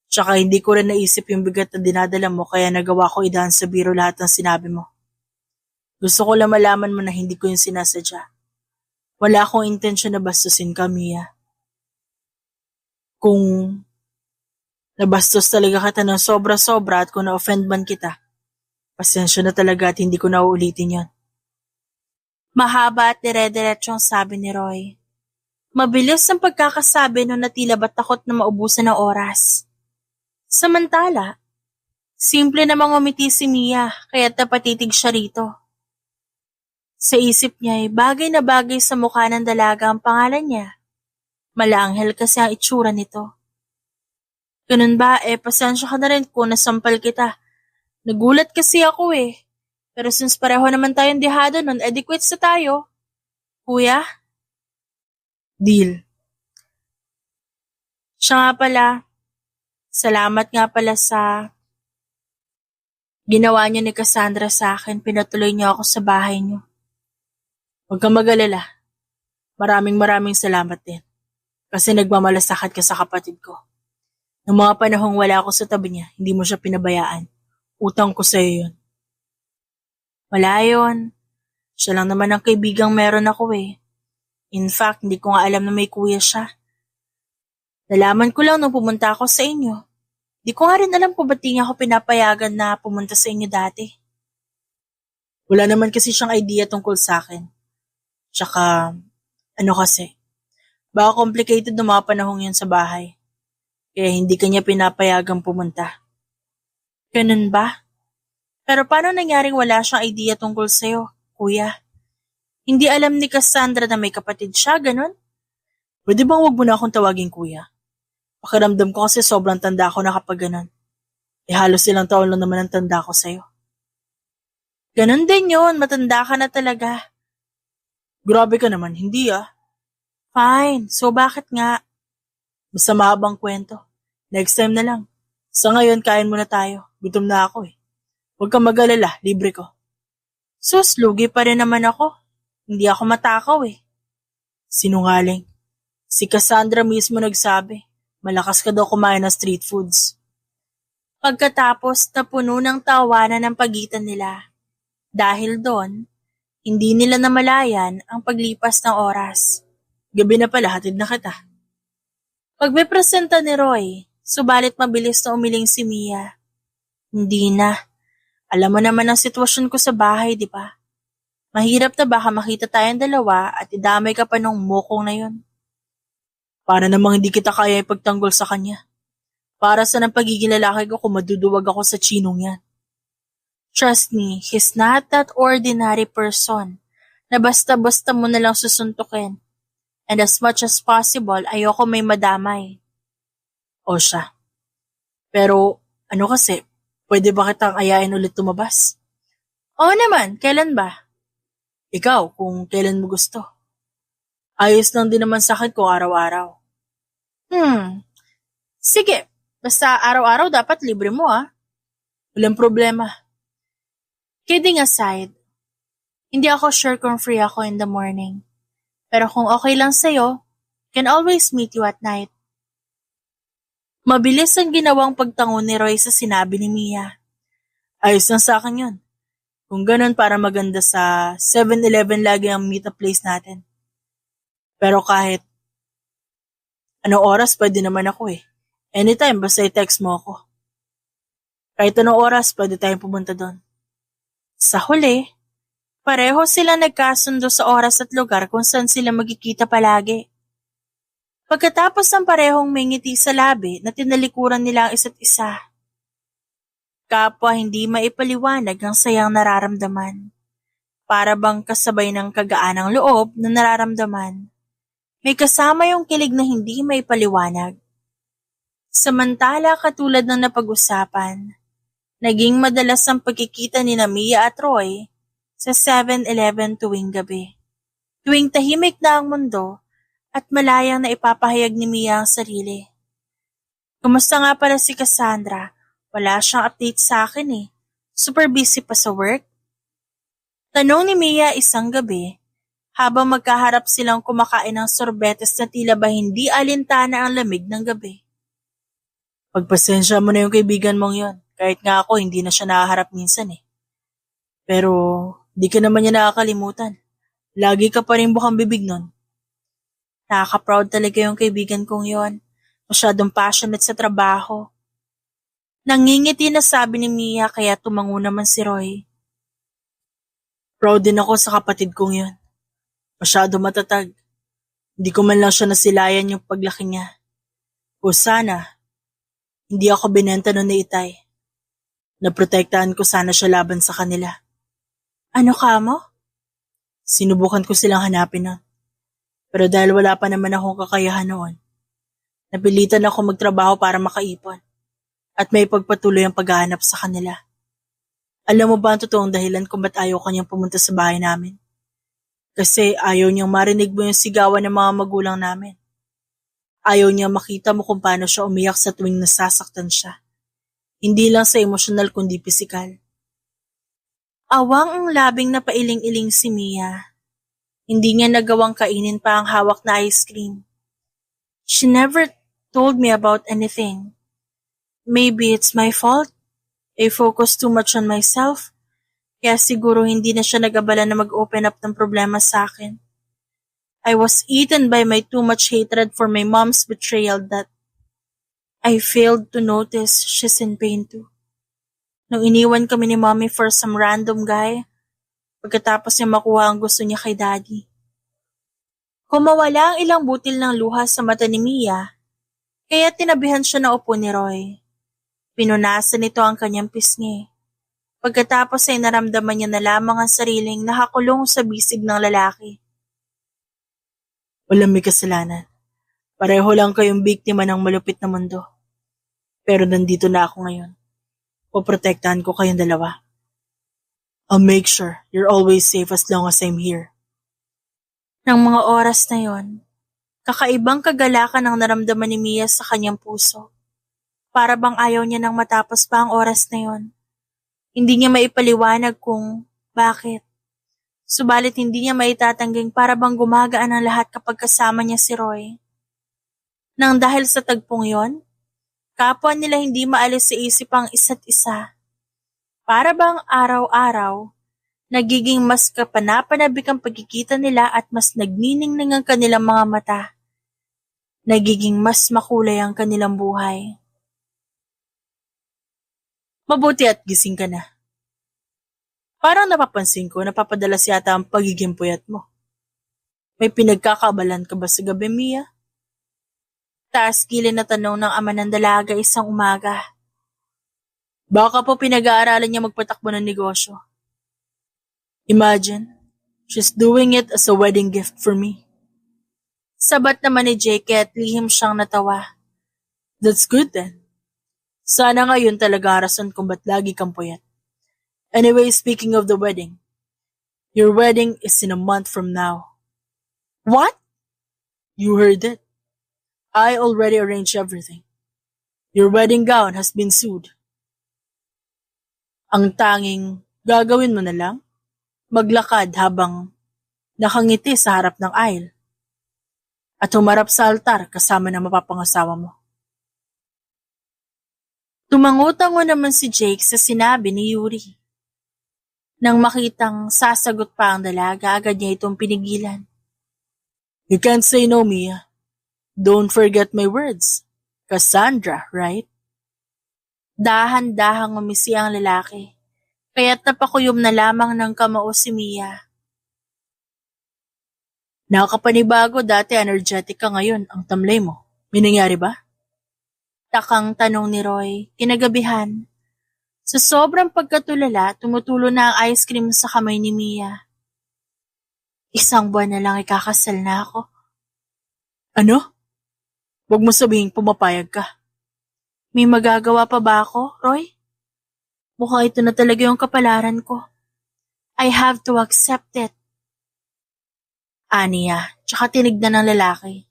Tsaka hindi ko rin naisip yung bigat na dinadala mo kaya nagawa ko idaan sa biro lahat ng sinabi mo. Gusto ko lang malaman mo na hindi ko yung sinasadya. Wala akong intensyon na bastusin ka, Mia. Kung nabastos talaga kita ng sobra-sobra at kung na-offend man kita, pasensya na talaga at hindi ko na uulitin yon. Mahaba at dire-diretsong sabi ni Roy. Mabilis ang pagkakasabi nung natila ba takot na maubusan ng oras. Samantala, simple namang umiti si Mia kaya't napatitig siya rito. Sa isip niya ay bagay na bagay sa mukha ng dalaga ang pangalan niya. Malanghel kasi ang itsura nito. Ganun ba, pasensya ka na rin kung nasampal kita. Nagulat kasi ako eh. Pero since pareho naman tayong dehado nun, edi quits na tayo. Kuya? Deal. Siya nga pala, salamat nga pala sa ginawa niyo ni Cassandra sa akin. Pinatuloy niyo ako sa bahay niyo. Huwag kang mag-alala. Maraming salamat din. Kasi nagmamalasakit ka sa kapatid ko. Noong mga panahong wala ako sa tabi niya, hindi mo siya pinabayaan. Utang ko sa'yo yun. Wala yun. Siya lang naman ang kaibigang meron ako eh. In fact, hindi ko nga alam na may kuya siya. Nalaman ko lang nung pumunta ako sa inyo. Di ko nga rin alam kung ba't di niya ako pinapayagan na pumunta sa inyo dati. Wala naman kasi siyang idea tungkol sa akin. Tsaka, kasi, baka complicated ng mga panahong yun sa bahay. Kaya hindi kanya pinapayagang pumunta. Ganun ba? Pero paano nangyaring wala siyang idea tungkol sa'yo, kuya? Hindi alam ni Cassandra na may kapatid siya, ganun? Pwede bang wag mo na akong tawagin kuya? Pakiramdam ko kasi sobrang tanda ko na kapag ganun. Halos ilang taon lang naman ang tanda ko sa'yo. Ganun din yun, matanda ka na talaga. Grabe ka naman, hindi ah. Fine, so bakit nga? Basta mahabang kwento. Next time na lang. Sa ngayon, kain muna tayo. Gutom na ako eh. Huwag kang mag-alala, libre ko. Sus, lugi pa rin naman ako. Hindi ako matakaw eh. Sinungaling. Si Cassandra mismo nagsabi, malakas ka daw kumain ng street foods. Pagkatapos napuno ng tawanan ng pagitan nila. Dahil doon, hindi nila namalayan ang paglipas ng oras. Gabi na pala, hatid na kita. Pagbepresenta ni Roy, subalit mabilis na umiling si Mia. Hindi na. Alam mo naman ang sitwasyon ko sa bahay, di ba? Mahirap na baka makita tayong dalawa at idamay ka pa nung mokong na yun. Para namang hindi kita kaya ipagtanggol sa kanya. Para sa ng pagiging lalaki ko kung maduduwag ako sa chinong yan. Trust me, he's not that ordinary person na basta-basta mo na lang susuntukin. And as much as possible, ayoko may madamay. O siya. Pero, kasi, Pwede ba kitang ayain ulit tumabas? Oo naman, kailan ba? Ikaw, kung kailan mo gusto. Ayos lang din naman sa akin kung araw-araw. Sige. Basta araw-araw dapat libre mo ah. Walang problema. Kidding aside, hindi ako sure kung free ako in the morning. Pero kung okay lang sa'yo, can always meet you at night. Mabilis ang ginawang pagtango ni Roy sa sinabi ni Mia. Ayos lang sa akin yun. Kung ganun para maganda sa 7-Eleven lagi ang meet-up place natin. Pero kahit anong oras pwede naman ako eh. Anytime basta i-text mo ako. Kahit anong oras pwede tayong pumunta doon. Sa huli, pareho sila nagkasundo sa oras at lugar kung saan sila magkikita palagi. Pagkatapos ng parehong may ngiti sa labi na tinalikuran nila ang isa't isa. Kapwa hindi maipaliwanag ang sayang nararamdaman. Para bang kasabay ng kagaanang loob na nararamdaman. May kasama yung kilig na hindi maipaliwanag. Samantala katulad ng napag-usapan, naging madalas ang pagkikita ni Mia at Roy sa 7-Eleven tuwing gabi. Tuwing tahimik na ang mundo at malayang na ipapahayag ni Mia ang sarili. Kumusta nga pala si Cassandra? Wala siyang update sa akin eh. Super busy pa sa work? Tanong ni Mia isang gabi habang magkaharap silang kumakain ng sorbetes na tila ba hindi alintana ang lamig ng gabi. Pagpasensya mo na yung kaibigan mong yon. Kahit nga ako hindi na siya nakaharap minsan eh. Pero di ka naman niya nakakalimutan. Lagi ka pa rin bukang bibig nun. Nakaka-proud talaga yung kaibigan kong yon. Masyadong passionate sa trabaho. Nangingiti na sabi ni Mia kaya tumango naman si Roy. Proud din ako sa kapatid kong yun. Masyado matatag. Hindi ko man lang siya nasilayan yung paglaki niya. O sana, hindi ako binenta nun ni Itay. Naprotektahan ko sana siya laban sa kanila. Ano ka mo? Sinubukan ko silang hanapin nun. Pero dahil wala pa naman akong kakayahan noon, napilitan ako magtrabaho para makaipon at may pagpatuloy ang paghahanap sa kanila. Alam mo ba ang totoong dahilan kung ba't ayaw kanyang pumunta sa bahay namin? Kasi ayaw niyang marinig mo yung sigawan ng mga magulang namin. Ayaw niyang makita mo kung paano siya umiyak sa tuwing nasasaktan siya. Hindi lang sa emosyonal kundi pisikal. Awang ang labing na pailing-iling si Mia. Hindi niya nagawang kainin pa ang hawak na ice cream. She never told me about anything. Maybe it's my fault. I focus too much on myself. Kaya siguro hindi na siya nag-abala na mag-open up ng problema sa akin. I was eaten by my too much hatred for my mom's betrayal that I failed to notice she's in pain too. Nung iniwan kami ni mommy for some random guy, pagkatapos niya makuha ang gusto niya kay daddy. Kumawala ang ilang butil ng luha sa mata ni Mia, kaya tinabihan siya ng upo ni Roy. Pinunasan nito ang kanyang pisngi. Pagkatapos ay naramdaman niya na lamang ang sariling nakakulong sa bisig ng lalaki. Walang may kasalanan. Pareho lang kayong biktima ng malupit na mundo. Pero nandito na ako ngayon. Poprotektahan ko kayong dalawa. I'll make sure you're always safe as long as I'm here. Nang mga oras na yon, kakaibang kagalakan ang naramdaman ni Mia sa kanyang puso. Para bang ayaw niya nang matapos pa ang oras na yon. Hindi niya maipaliwanag kung bakit. Subalit hindi niya maitatangging para bang gumagaan ang lahat kapag kasama niya si Roy. Nang dahil sa tagpong yon, kapwa nila hindi maalis sa isip ang isa't isa. Para bang araw-araw, nagiging mas kapanapanabik ang pagkikita nila at mas nagniningning ang kanilang mga mata. Nagiging mas makulay ang kanilang buhay. Mabuti at gising ka na. Parang napapansin ko napapadalas yata ang pagiging puyat mo. May pinagkakabalan ka ba sa gabi, Mia? Taas gilid na tanong ng ama ng dalaga isang umaga. Baka po pinag-aaralan niya magpatakbo ng negosyo. Imagine, she's doing it as a wedding gift for me. Sabat naman ni Jake at lihim siyang natawa. That's good then. Sana ngayon talaga rason kung ba't lagi kang puyat. Anyway, speaking of the wedding, your wedding is in a month from now. What? You heard it. I already arranged everything. Your wedding gown has been sewed. Ang tanging gagawin mo na lang, maglakad habang nakangiti sa harap ng aisle at humarap sa altar kasama ng mapapangasawa mo. Tumangutango naman si Jake sa sinabi ni Yuri. Nang makitang sasagot pa ang dalaga, agad niya itong pinigilan. You can't say no, Mia. Don't forget my words. Cassandra, right? Dahan-dahang umisi ang lalaki, kaya't napakuyom na lamang ng kamao si Mia. Nakakapanibago, dati energetic ka, ngayon ang tamlay mo. May nangyari ba? Takang tanong ni Roy, kinagabihan. Sa sobrang pagkatulala, tumutulo na ang ice cream sa kamay ni Mia. 1 buwan na lang ikakasal na ako. Ano? Huwag mo sabihing pumapayag ka. May magagawa pa ba ako, Roy? Mukhang ito na talaga yung kapalaran ko. I have to accept it. Aniya, tsaka tinignan ng lalaki.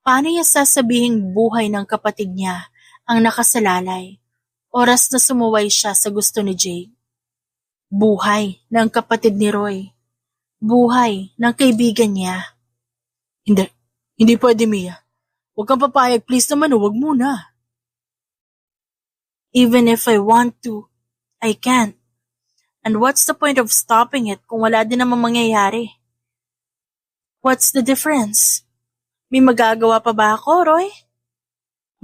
Paano niya sasabihing buhay ng kapatid niya ang nakasalalay, oras na sumuway siya sa gusto ni Jake? Buhay ng kapatid ni Roy. Buhay ng kaibigan niya. Hindi pwede, Mia. Huwag kang papayag, please naman, huwag muna. Even if I want to, I can't. And what's the point of stopping it kung wala din namang mangyayari? What's the difference? May magagawa pa ba ako, Roy?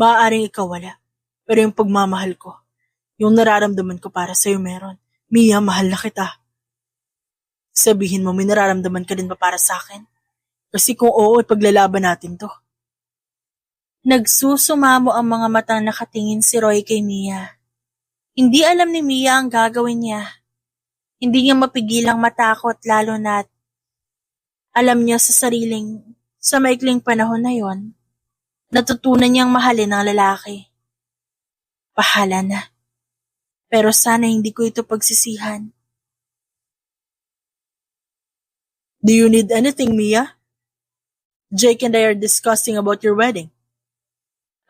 Maaaring ikaw wala, pero yung pagmamahal ko, yung nararamdaman ko para sa'yo meron. Mia, mahal na kita. Sabihin mo, may nararamdaman ka din ba para sa akin? Kasi kung oo, ipaglalaban natin to. Nagsusumamo ang mga matang nakatingin si Roy kay Mia. Hindi alam ni Mia ang gagawin niya. Hindi niya mapigilang matakot lalo na't alam niya sa sariling, sa maikling panahon na yon, natutunan niyang mahalin ang lalaki. Pahala na. Pero sana hindi ko ito pagsisihan. Do you need anything, Mia? Jake and I are discussing about your wedding.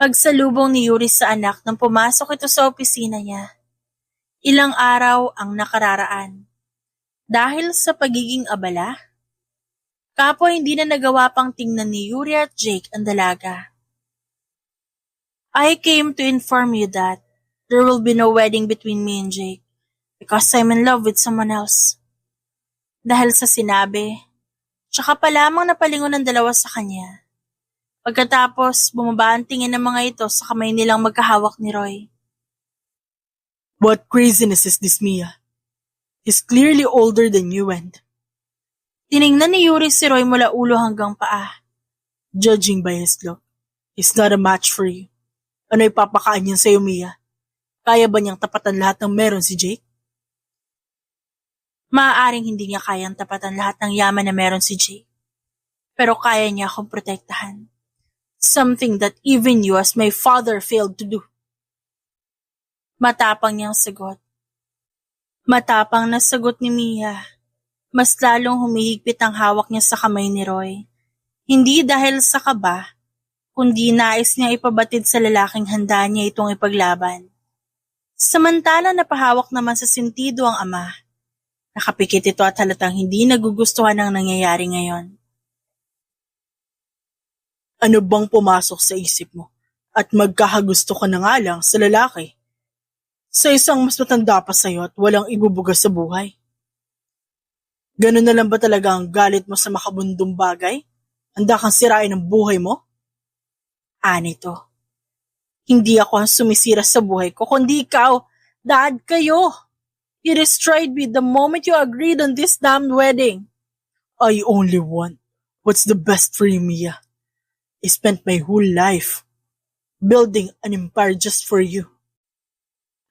Pagsalubong ni Yuri sa anak nang pumasok ito sa opisina niya. Ilang araw ang nakararaan. Dahil sa pagiging abala, kapwa hindi na nagawa pang tingnan ni Yuri at Jake ang dalaga. I came to inform you that there will be no wedding between me and Jake because I'm in love with someone else. Dahil sa sinabi, tsaka pa lamang napalingon ng dalawa sa kanya. Pagkatapos, bumaba ang tingin ng mga ito sa kamay nilang magkahawak ni Roy. What craziness is this, Mia? He's clearly older than you and... Tiningnan ni Yuri si Roy mula ulo hanggang paa. Judging by his look, he's not a match for you. Ano ipapakain niyan sa'yo, Mia? Kaya ba niyang tapatan lahat ng meron si Jake? Maaaring hindi niya kayang tapatan lahat ng yaman na meron si Jake. Pero kaya niya akong protektahan. Something that even you as my father failed to do. Matapang niyang sagot. Matapang na sagot ni Mia. Mas lalong humihigpit ang hawak niya sa kamay ni Roy. Hindi dahil sa kaba, kundi nais niyang ipabatid sa lalaking handa niya itong ipaglaban. Samantala napahawak naman sa sentido ang ama. Nakapikit ito at halatang hindi nagugustuhan ang nangyayari ngayon. Ano bang pumasok sa isip mo? At magkakagusto ka na nga lang sa lalaki? Sa isang mas matanda pa sa'yo at walang ibubuga sa buhay? Ganun na lang ba talaga ang galit mo sa makabundong bagay? Handa kang sirain ang buhay mo? Anito. Hindi ako ang sumisira sa buhay ko, kundi ikaw. Dad, kayo. You destroyed me the moment you agreed on this damned wedding. I only want what's the best for you, Mia. I spent my whole life building an empire just for you.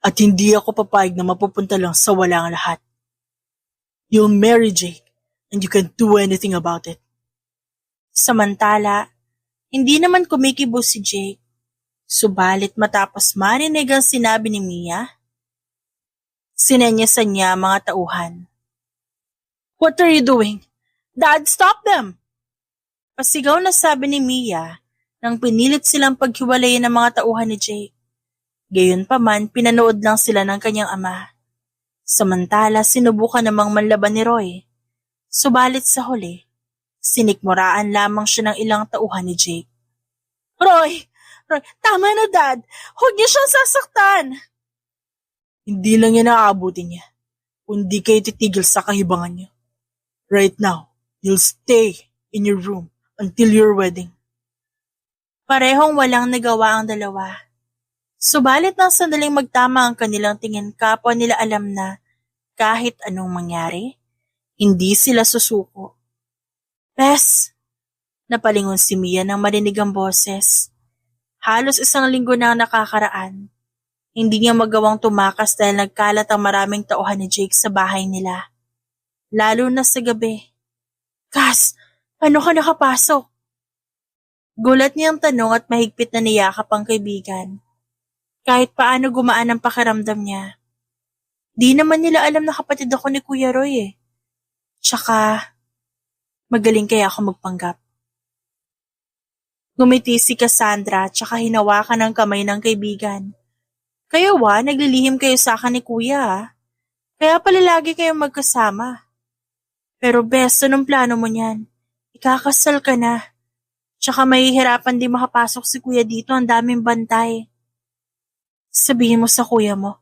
At hindi ako papayag na mapupunta lang sa wala ang lahat. You'll marry Jake and you can't do anything about it. Samantala, hindi naman kumikibo si Jake. Subalit matapos marinig ang sinabi ni Mia, sinenyasan niya ang mga tauhan. What are you doing? Dad, stop them! Pasigaw na sabi ni Mia nang pinilit silang paghiwalayin ng mga tauhan ni Jake. Gayunpaman, pinanood lang sila ng kanyang ama. Samantala, sinubukan namang manlaban ni Roy. Subalit sa huli, sinikmuraan lamang siya ng ilang tauhan ni Jake. Roy, tama na Dad! Huwag niyo siyang sasaktan! Hindi lang yan aabutin niya, kundi kayo titigil sa kahibangan niyo. Right now, you'll stay in your room until your wedding. Parehong walang nagawa ang dalawa. Subalit nang sandaling magtama ang kanilang tingin, kapwa nila alam na kahit anong mangyari, hindi sila susuko. Bes, napalingon si Mia nang marinig ang boses. Halos 1 linggo na ang nakakaraan. Hindi niya magawang tumakas dahil nagkalat ang maraming tauhan ni Jake sa bahay nila. Lalo na sa gabi. Kas, paano ka nakapasok? Gulat niyang tanong at mahigpit na niyakap ang kaibigan. Kahit paano gumaan ang pakiramdam niya. Di naman nila alam na kapatid ako ni Kuya Roy eh. Tsaka, magaling kaya ako magpanggap. Ngumiti si Cassandra tsaka hinawakan ang kamay ng kaibigan. Kayo naglilihim kayo sa akin ni Kuya ah. Kaya pala lagi kayong magkasama. Pero bes, anong plano mo niyan? Ikakasal ka na. Tsaka mahihirapan din makapasok si Kuya dito, ang daming bantay. Sabihin mo sa kuya mo,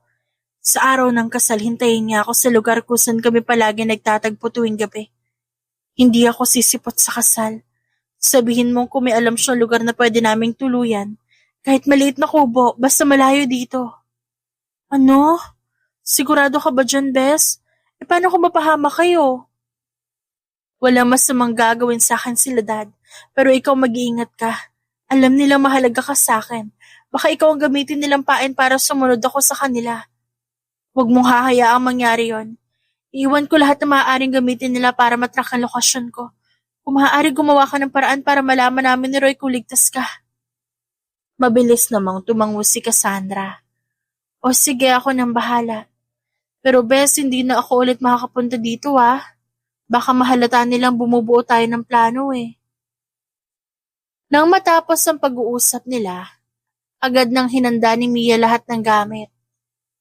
sa araw ng kasal hintayin niya ako sa lugar kung saan kami palagi nagtatagpo tuwing gabi. Hindi ako sisipot sa kasal. Sabihin mo kung may alam siyang lugar na pwede naming tuluyan, kahit maliit na kubo, basta malayo dito. Ano? Sigurado ka ba dyan, Bes? Paano kung mapahama kayo? Walang masamang gagawin sa akin sila, Dad. Pero ikaw mag-iingat ka. Alam nilang mahalaga ka sa akin. Baka ikaw ang gamitin nilang pain para sumunod ako sa kanila. Huwag mong hahayaang mangyari yon. Iwan ko lahat na maaaring gamitin nila para matrack ang lokasyon ko. Kung maaari gumawa ka ng paraan para malaman namin ni Roy kung ligtas ka. Mabilis namang tumango si Cassandra. O sige, ako nang bahala. Pero Bes, hindi na ako ulit makakapunta dito Baka mahalata nilang bumubuo tayo ng plano eh. Nang matapos ang pag-uusap nila, agad nang hinanda ni Mia lahat ng gamit.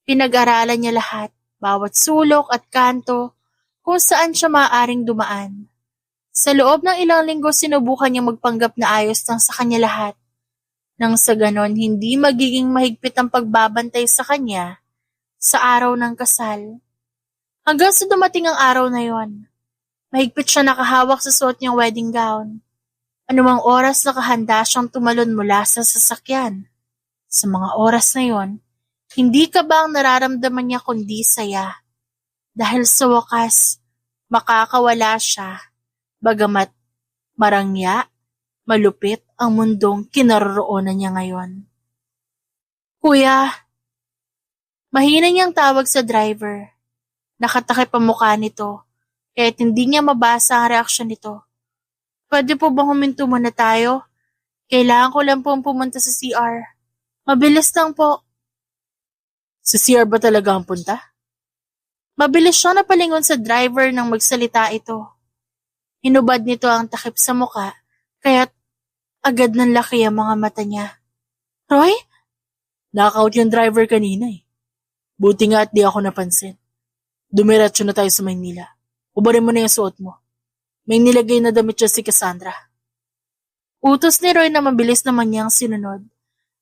Pinag-aralan niya lahat, bawat sulok at kanto, kung saan siya maaaring dumaan. Sa loob ng ilang linggo sinubukan niya magpanggap na ayos lang sa kanya lahat. Nang sa ganon hindi magiging mahigpit ang pagbabantay sa kanya sa araw ng kasal. Hanggang sa dumating ang araw na yon. Mahigpit siya nakahawak sa suot niyang wedding gown. Anumang oras nakahanda siyang tumalon mula sa sasakyan. Sa mga oras na yon, hindi ka ba ang nararamdaman niya kundi saya? Dahil sa wakas, makakawala siya, bagamat marangya, malupit ang mundong kinaroroonan niya ngayon. Kuya, mahina niyang tawag sa driver. Nakatakip ang mukha nito, kahit hindi niya mabasa ang reaksyon nito. Pwede po bang huminto muna tayo? Kailangan ko lang pong pumunta sa CR. Mabilis lang po. Sa CR ba talaga ang punta? Mabilis siya napalingon sa driver nang magsalita ito. Hinubad nito ang takip sa muka, kaya't agad ng laki ang mga mata niya. Roy? Knockout yung driver kanina eh. Buti nga at di ako napansin. Dumiretso na tayo sa Maynila. Ubarin mo na yung suot mo. May nilagay na damit siya si Cassandra. Utos ni Roy na mabilis naman niyang sinunod.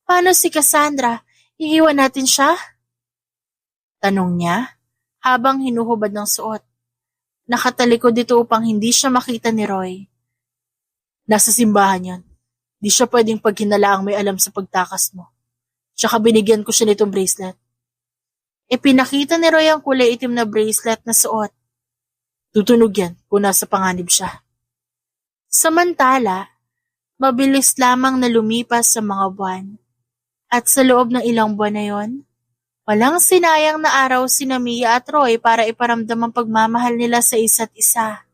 Paano si Cassandra? Iiwan natin siya? Tanong niya habang hinuhubad ng suot. Nakatalikod dito upang hindi siya makita ni Roy. Nasa simbahan yan. Di siya pwedeng paghinalaang may alam sa pagtakas mo. Tsaka binigyan ko siya nitong bracelet. Ipinakita ni Roy ang kulay itim na bracelet na suot. Tutunog yan kung nasa panganib siya. Samantala, mabilis lamang na lumipas sa mga buwan. At sa loob ng ilang buwan na yon, walang sinayang na araw sina Mia at Roy para iparamdam ang pagmamahal nila sa isa't isa.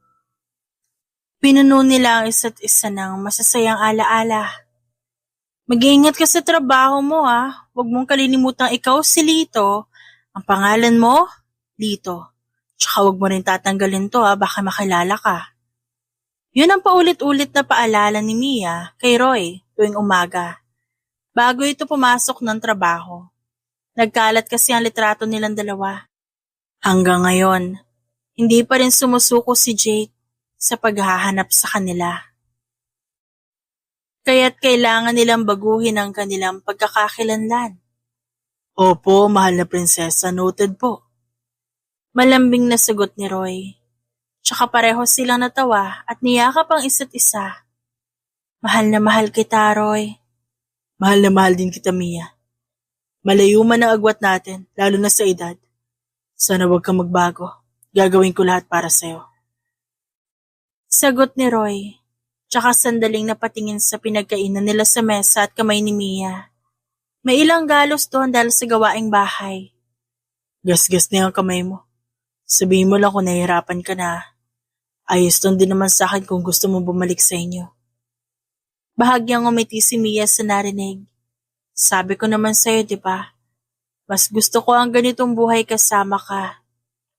Pinuno nila ang isa't isa ng masasayang alaala. Mag-iingat ka sa trabaho mo ah. Huwag mong kalilimutang ikaw si Lito. Ang pangalan mo, Lito. Tsaka huwag mo rin tatanggalin to ah, baka makilala ka. Yun ang paulit-ulit na paalala ni Mia kay Roy tuwing umaga. Bago ito pumasok ng trabaho. Nagkalat kasi ang litrato nilang dalawa. Hanggang ngayon, hindi pa rin sumusuko si Jake sa paghahanap sa kanila. Kaya't kailangan nilang baguhin ang kanilang pagkakakilanlan. Opo, mahal na prinsesa, noted po. Malambing na sagot ni Roy. Tsaka pareho silang natawa at niyakap ang isa't isa. Mahal na mahal kita, Roy. Mahal na mahal din kita, Mia. Malayo man ang agwat natin, lalo na sa edad. Sana wag kang magbago. Gagawin ko lahat para sa'yo. Sagot ni Roy. Tsaka sandaling napatingin sa pinagkainan nila sa mesa at kamay ni Mia. May ilang galos doon dahil sa gawaing bahay. Gasgas na yung kamay mo. Sabihin mo lang kung nahihirapan ka na. Ayos doon din naman sa akin kung gusto mo bumalik sa inyo. Bahagyang umiti si Mia sa narinig. Sabi ko naman sa'yo, di ba? Mas gusto ko ang ganitong buhay kasama ka.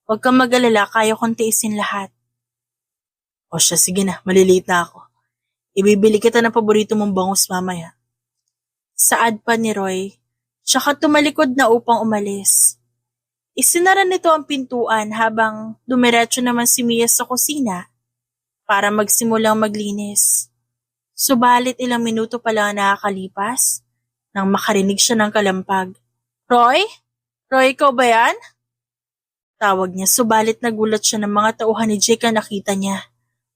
Huwag kang mag-alala, kaya kong tiisin lahat. O siya, sige na, maliliit na ako. Ibibili kita ng paborito mong bangus mamaya. Saad pa ni Roy, tsaka tumalikod na upang umalis. Isinara nito ang pintuan habang dumiretso naman si Mia sa kusina para magsimulang maglinis. Subalit ilang minuto pa lang nakakalipas nang makarinig siya ng kalampag. Roy? Roy, ikaw ba yan? Tawag niya, subalit nagulat siya ng mga tauhan ni Jake na nakita niya.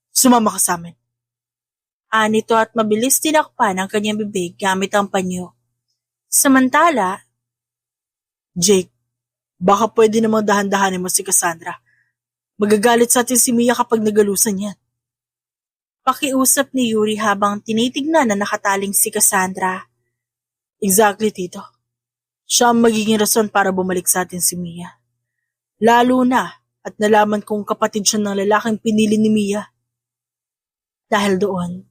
Sumama ka sa amin. Anito at mabilis tinakpan ang kanyang bibig gamit ang panyo. Samantala, Jake, baka pwede namang dahan-dahanin mo si Cassandra. Magagalit sa atin si Mia kapag nagalusan yan. Pakiusap ni Yuri habang tinitignan na nakataling si Cassandra. Exactly, Tito. Siya ang magiging rason para bumalik sa atin si Mia. Lalo na at nalaman kong kapatid siya ng lalaking pinili ni Mia. Dahil doon,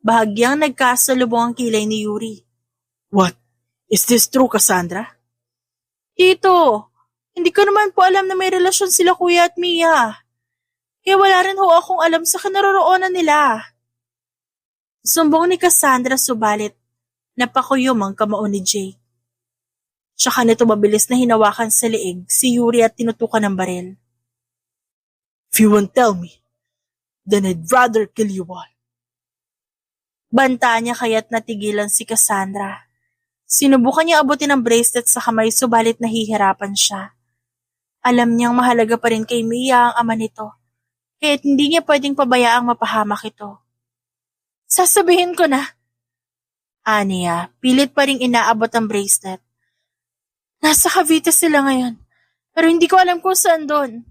bahagyang nagkasalubong ang kilay ni Yuri. What? Is this true, Cassandra? Tito, hindi ko naman po alam na may relasyon sila Kuya at Mia. Kaya wala rin ho akong alam sa kinaroroonan nila. Sumbong ni Cassandra subalit napakuyom ang kamao ni Jake. Tsaka nito mabilis na hinawakan sa leeg si Yuri at tinutukan ng baril. If you won't tell me, then I'd rather kill you all. Banta niya kaya't natigilan si Cassandra. Sinubukan niya abutin ang bracelet sa kamay subalit nahihirapan siya. Alam niyang mahalaga pa rin kay Mia ang ama nito, kaya't hindi niya pwedeng pabayaang mapahamak ito. Sasabihin ko na. Aniya, pilit pa ring inaabot ang bracelet. Nasa Cavite sila ngayon, pero hindi ko alam kung saan doon.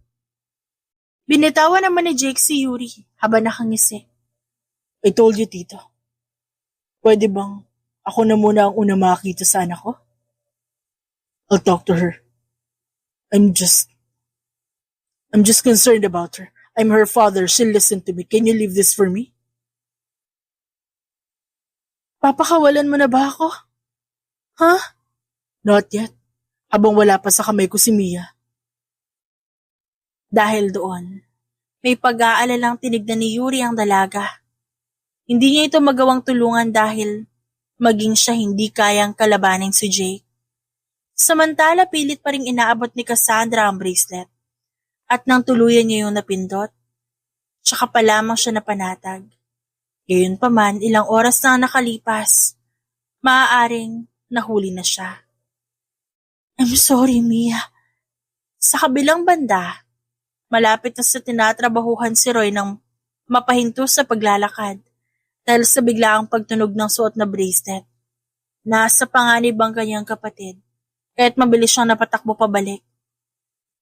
Binitawan naman ni Jake si Yuri habang nakangisi. I told you, Tito. Pwede bang ako na muna ang una makakita sa anak ko? I'll talk to her. I'm just concerned about her. I'm her father. She'll listen to me. Can you leave this for me? Papakawalan mo na ba ako? Huh? Not yet. Habang wala pa sa kamay ko si Mia. Dahil doon, may pag-aalalang tinignan ni Yuri ang dalaga. Hindi niya ito magawang tulungan dahil maging siya hindi kayang kalabaning si Jake. Samantala pilit pa ring inaabot ni Cassandra ang bracelet. At nang tuluyan niya yung napindot, tsaka pa lamang siya napanatag. Gayunpaman, ilang oras na nakalipas, maaaring nahuli na siya. I'm sorry, Mia. Sa kabilang banda, malapit na sa tinatrabahuhan si Roy nang mapahinto sa paglalakad dahil sa biglaang pagtunog ng suot na bracelet. Nasa panganib ang kanyang kapatid, kaya't mabilis siyang napatakbo pabalik.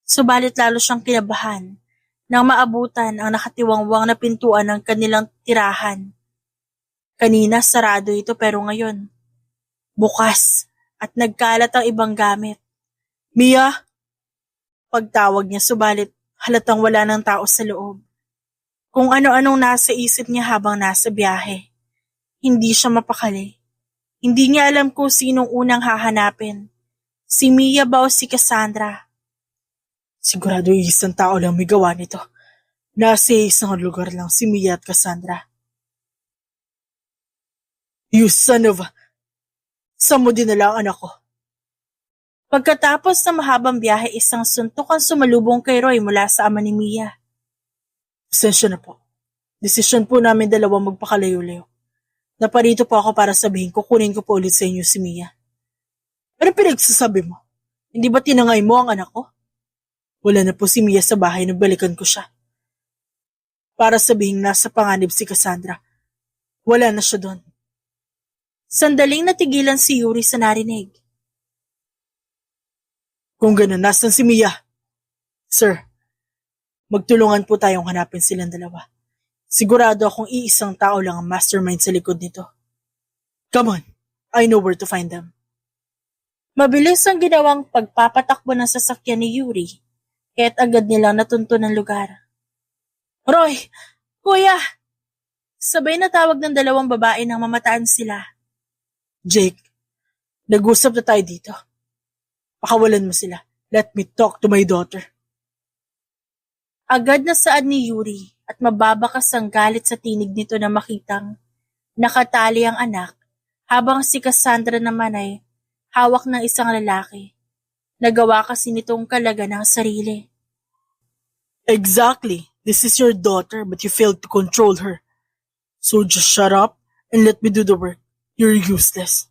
Subalit lalo siyang kinabahan nang maabutan ang nakatiwangwang na pintuan ng kanilang tirahan. Kanina sarado ito pero ngayon, bukas at nagkalat ang ibang gamit. Mia! Pagtawag niya subalit halatang wala ng tao sa loob. Kung ano-anong nasa isip niya habang nasa biyahe. Hindi siya mapakali. Hindi niya alam kung sinong unang hahanapin. Si Mia ba o si Cassandra? Sigurado isang tao lang may gawa nito. Nasa isang lugar lang si Mia at Cassandra. You son of a... Saan mo dinala ang anak ko? Pagkatapos ng mahabang biyahe, isang suntok ang sumalubong kay Roy mula sa ama ni Mia. Pasensya na po. Desisyon po namin dalawa magpakalayo-layo. Naparito po ako para sabihin kukunin ko po ulit sa inyo si Mia. Ano pinagsasabi mo? Hindi ba tinangay mo ang anak ko? Wala na po si Mia sa bahay nang balikan ko siya. Para sabihin nasa panganib si Cassandra. Wala na siya doon. Sandaling natigilan si Yuri sa narinig. Kung gano'n, nasan si Mia? Sir, magtulungan po tayong hanapin silang dalawa. Sigurado akong iisang tao lang ang mastermind sa likod nito. Come on, I know where to find them. Mabilis ang ginawang pagpapatakbo ng sasakyan ni Yuri, kaya't agad nilang natunto ng lugar. Roy! Kuya! Sabay na tawag ng dalawang babae nang mamataan sila. Jake, nag-usap na tayo dito. Pakawalan mo sila. Let me talk to my daughter. Agad na saad ni Yuri at mababakas ang galit sa tinig nito na makitang nakatali ang anak habang si Cassandra naman ay hawak ng isang lalaki. Nagawa kasi nitong kalaga ng sarili. Exactly. This is your daughter but you failed to control her. So just shut up and let me do the work. You're useless.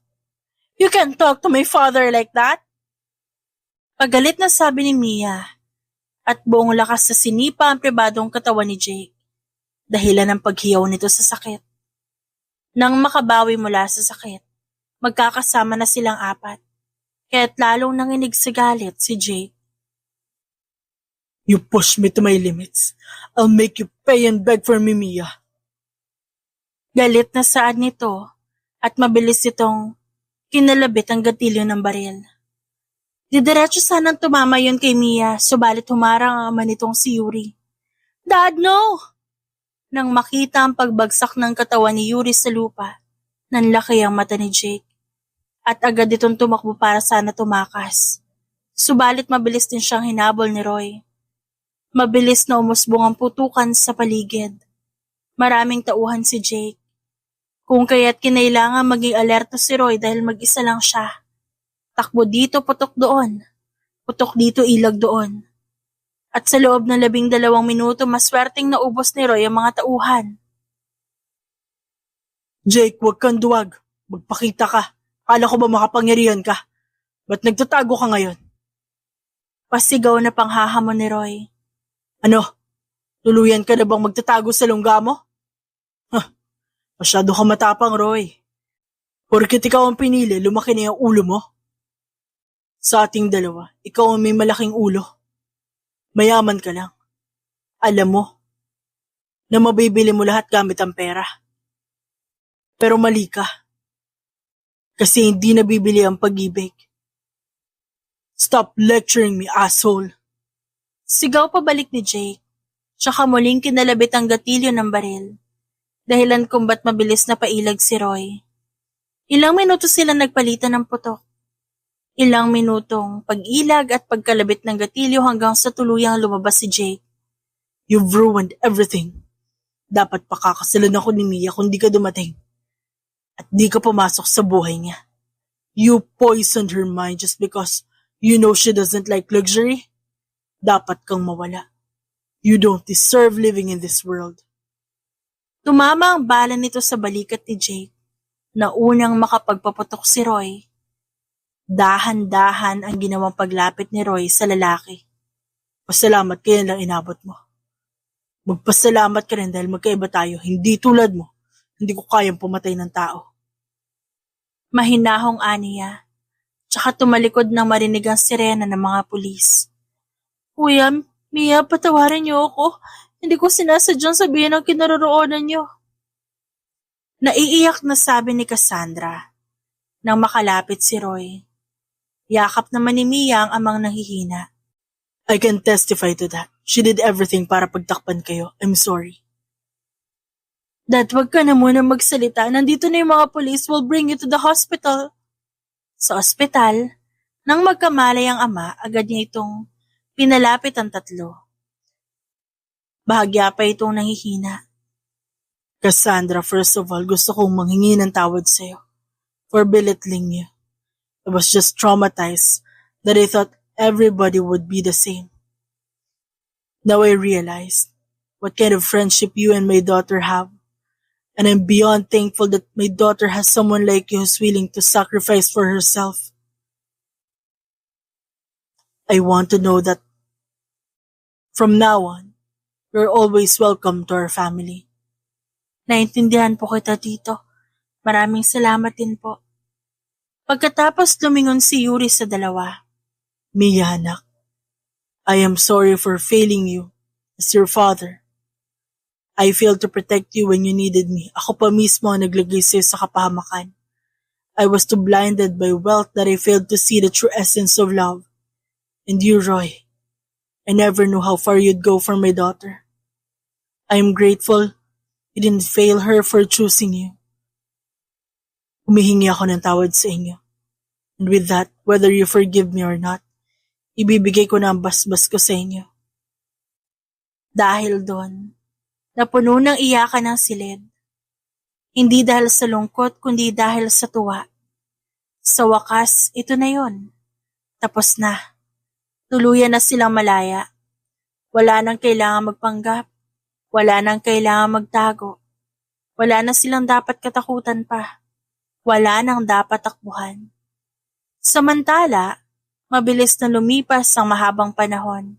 You can't talk to my father like that. Pagalit na sabi ni Mia at buong lakas sa sinipa ang pribadong katawan ni Jake. Dahilan ng paghiyaw nito sa sakit. Nang makabawi mula sa sakit, magkakasama na silang apat. Kaya't lalong nanginig sa galit si Jake. You push me to my limits. I'll make you pay and beg for me, Mia. Galit na saad nito at mabilis itong kinalabit ang gatilyo ng baril. Didiretso sanang tumama yon kay Mia, subalit humarang ang ama nitong si Yuri. Dad, no! Nang makita ang pagbagsak ng katawan ni Yuri sa lupa, nanlaki ang mata ni Jake. At agad itong tumakbo para sana tumakas. Subalit mabilis din siyang hinabol ni Roy. Mabilis na umusbong ang putukan sa paligid. Maraming tauhan si Jake. Kung kaya't kinailangan maging alerto si Roy dahil mag-isa lang siya. Takbo dito, putok doon. Putok dito, ilag doon. At sa loob ng 12 minuto, maswerteng naubos ni Roy ang mga tauhan. Jake, huwag kang duwag. Magpakita ka. Kala ko ba makapangyarihan ka? Ba't nagtatago ka ngayon? Pasigaw na panghahamon ni Roy. Ano? Tuluyan ka na bang magtatago sa lungga mo? Masyado ka matapang, Roy. Porket ikaw ang pinili, lumaki na yung ulo mo. Sa ating dalawa, ikaw ang may malaking ulo. Mayaman ka lang. Alam mo na mabibili mo lahat gamit ang pera. Pero mali ka. Kasi hindi nabibili ang pag-ibig. Stop lecturing me, asshole. Sigaw pabalik ni Jake, tsaka muling kinalabit ang gatilyo ng baril. Dahilan kung ba't mabilis na pailag si Roy. Ilang minuto sila nagpalitan ng putok. Ilang minutong pag-ilag at pagkalabit ng gatilyo hanggang sa tuluyang lumabas si Jake. You've ruined everything. Dapat pakakasalan ako ni Mia kung di ka dumating. At di ka pumasok sa buhay niya. You poisoned her mind just because you know she doesn't like luxury. Dapat kang mawala. You don't deserve living in this world. Tumama ang bala nito sa balikat ni Jake na unang makapagpaputok si Roy. Dahan-dahan ang ginawang paglapit ni Roy sa lalaki. Pasalamat kaya lang inabot mo. Magpasalamat ka rin dahil magkaiba tayo. Hindi tulad mo. Hindi ko kayang pumatay ng tao. Mahinahong aniya. Tsaka tumalikod nang marinig ang sirena ng mga pulis. Kuya, Mia, patawarin niyo ako. Hindi ko sinasadyang sabihin ang kinaroroonan niyo. Naiiyak na sabi ni Cassandra nang makalapit si Roy. Yakap naman ni Mia ang amang nanghihina. I can testify to that. She did everything para pagtakpan kayo. I'm sorry. Dad, wag ka na muna magsalita. Nandito na yung mga police. Will bring you to the hospital. Sa ospital, nang magkamalay ang ama, agad niya itong pinalapit ang tatlo. Bahagya pa itong nanghihina. Cassandra, first of all, gusto kong manghingi ng tawad sa'yo for belittling you. I was just traumatized that I thought everybody would be the same. Now I realized what kind of friendship you and my daughter have. And I'm beyond thankful that my daughter has someone like you who's willing to sacrifice for herself. I want to know that from now on, you're always welcome to our family. Naintindihan po kita, Tito. Maraming salamat din po. Pagkatapos lumingon si Yuri sa dalawa. Mia, anak, I am sorry for failing you as your father. I failed to protect you when you needed me. Ako pa mismo ang naglagay sa'yo sa kapahamakan. I was too blinded by wealth that I failed to see the true essence of love. And you, Roy, I never knew how far you'd go for my daughter. I am grateful you didn't fail her for choosing you. Humihingi ako ng tawad sa inyo. And with that, whether you forgive me or not, ibibigay ko na ang basbas ko sa inyo. Dahil doon, napuno ng iyakan ng silid. Hindi dahil sa lungkot, kundi dahil sa tuwa. Sa wakas, ito na yon. Tapos na. Tuluyan na silang malaya. Wala nang kailangan magpanggap. Wala nang kailangan magtago. Wala na silang dapat katakutan pa. Wala nang dapat takbuhan. Samantala, mabilis na lumipas ang mahabang panahon.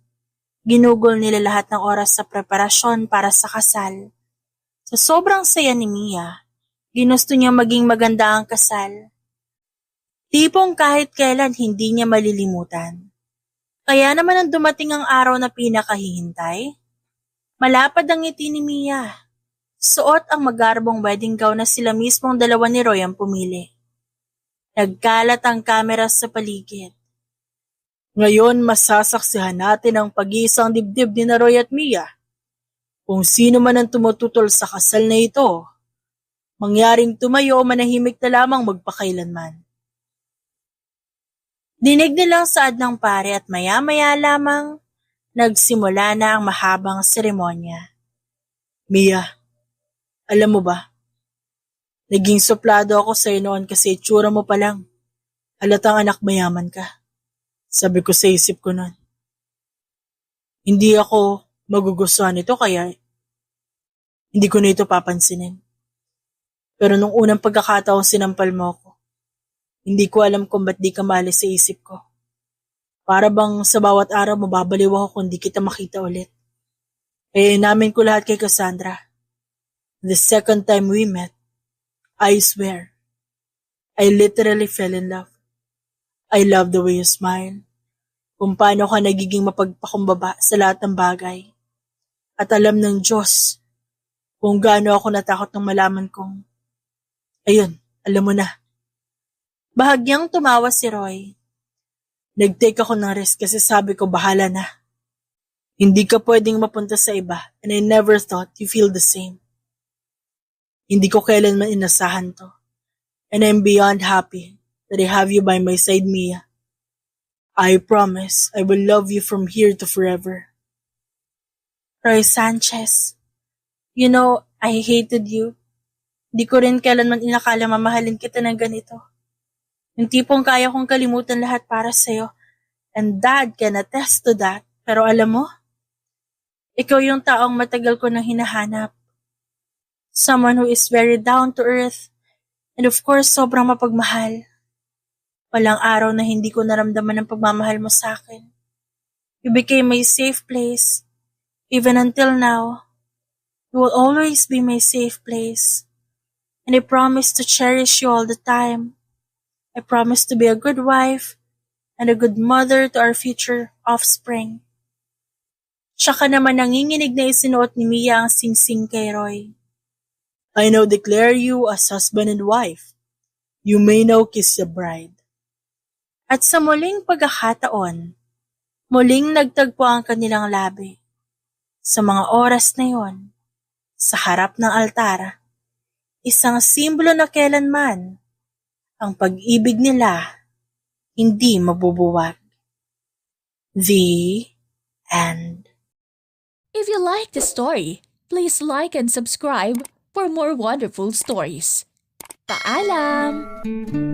Ginugol nila lahat ng oras sa preparasyon para sa kasal. Sa sobrang saya ni Mia, ginusto niya maging maganda ang kasal. Tipong kahit kailan hindi niya malilimutan. Kaya naman ang dumating ang araw na pinakahihintay. Malapad ang ngiti ni Mia. Suot ang magarbong wedding gown na sila mismong dalawa ni Roy ang pumili. Nagkalat ang kamera sa paligid. Ngayon, masasaksihan natin ang pag-iisang dibdib ni Roy at Mia. Kung sino man ang tumututol sa kasal na ito, mangyaring tumayo o manahimik na lamang magpakailanman. Dinig nilang saad ng pare at maya-maya lamang, nagsimula na ang mahabang seremonya. Mia, alam mo ba, naging suplado ako sa'yo noon kasi itsura mo pa lang. Halatang anak mayaman ka. Sabi ko sa isip ko noon. Hindi ako magugustuhan ito kaya hindi ko na ito papansinin. Pero nung unang pagkakataon sinampal mo ako, hindi ko alam kung ba't di ka maalis sa isip ko. Para bang sa bawat araw mababaliw ako kung di kita makita ulit. Kaya inamin ko lahat kay Cassandra. The second time we met, I swear, I literally fell in love. I love the way you smile. Kung paano ka nagiging mapagpakumbaba sa lahat ng bagay. At alam ng Diyos kung gaano ako natakot nang malaman kong, ayun, alam mo na. Bahagyang tumawa si Roy. Nag-take ako ng risk kasi sabi ko bahala na. Hindi ka pwedeng mapunta sa iba and I never thought you feel the same. Hindi ko kailanman inasahan to. And I'm beyond happy that I have you by my side, Mia. I promise I will love you from here to forever. Roy Sanchez, you know, I hated you. Di ko rin kailanman inakala mamahalin kita ng ganito. Yung tipong kaya kong kalimutan lahat para sa'yo. And Dad can attest to that. Pero alam mo, ikaw yung taong matagal ko nang hinahanap. Someone who is very down to earth. And of course, sobrang mapagmahal. Walang araw na hindi ko naramdaman ang pagmamahal mo sa akin. You became my safe place. Even until now, you will always be my safe place. And I promise to cherish you all the time. I promise to be a good wife and a good mother to our future offspring. Tsaka naman nanginginig na isinuot ni Mia ang singsing kay Roy. I now declare you as husband and wife. You may now kiss the bride. At sa muling pagkakataon, muling nagtagpo ang kanilang labi. Sa mga oras na yon, sa harap ng altara, Isang simbolo na kailanman ang pag-ibig nila hindi mabubuwag. The End. If you like the story, please like and subscribe for more wonderful stories. Paalam!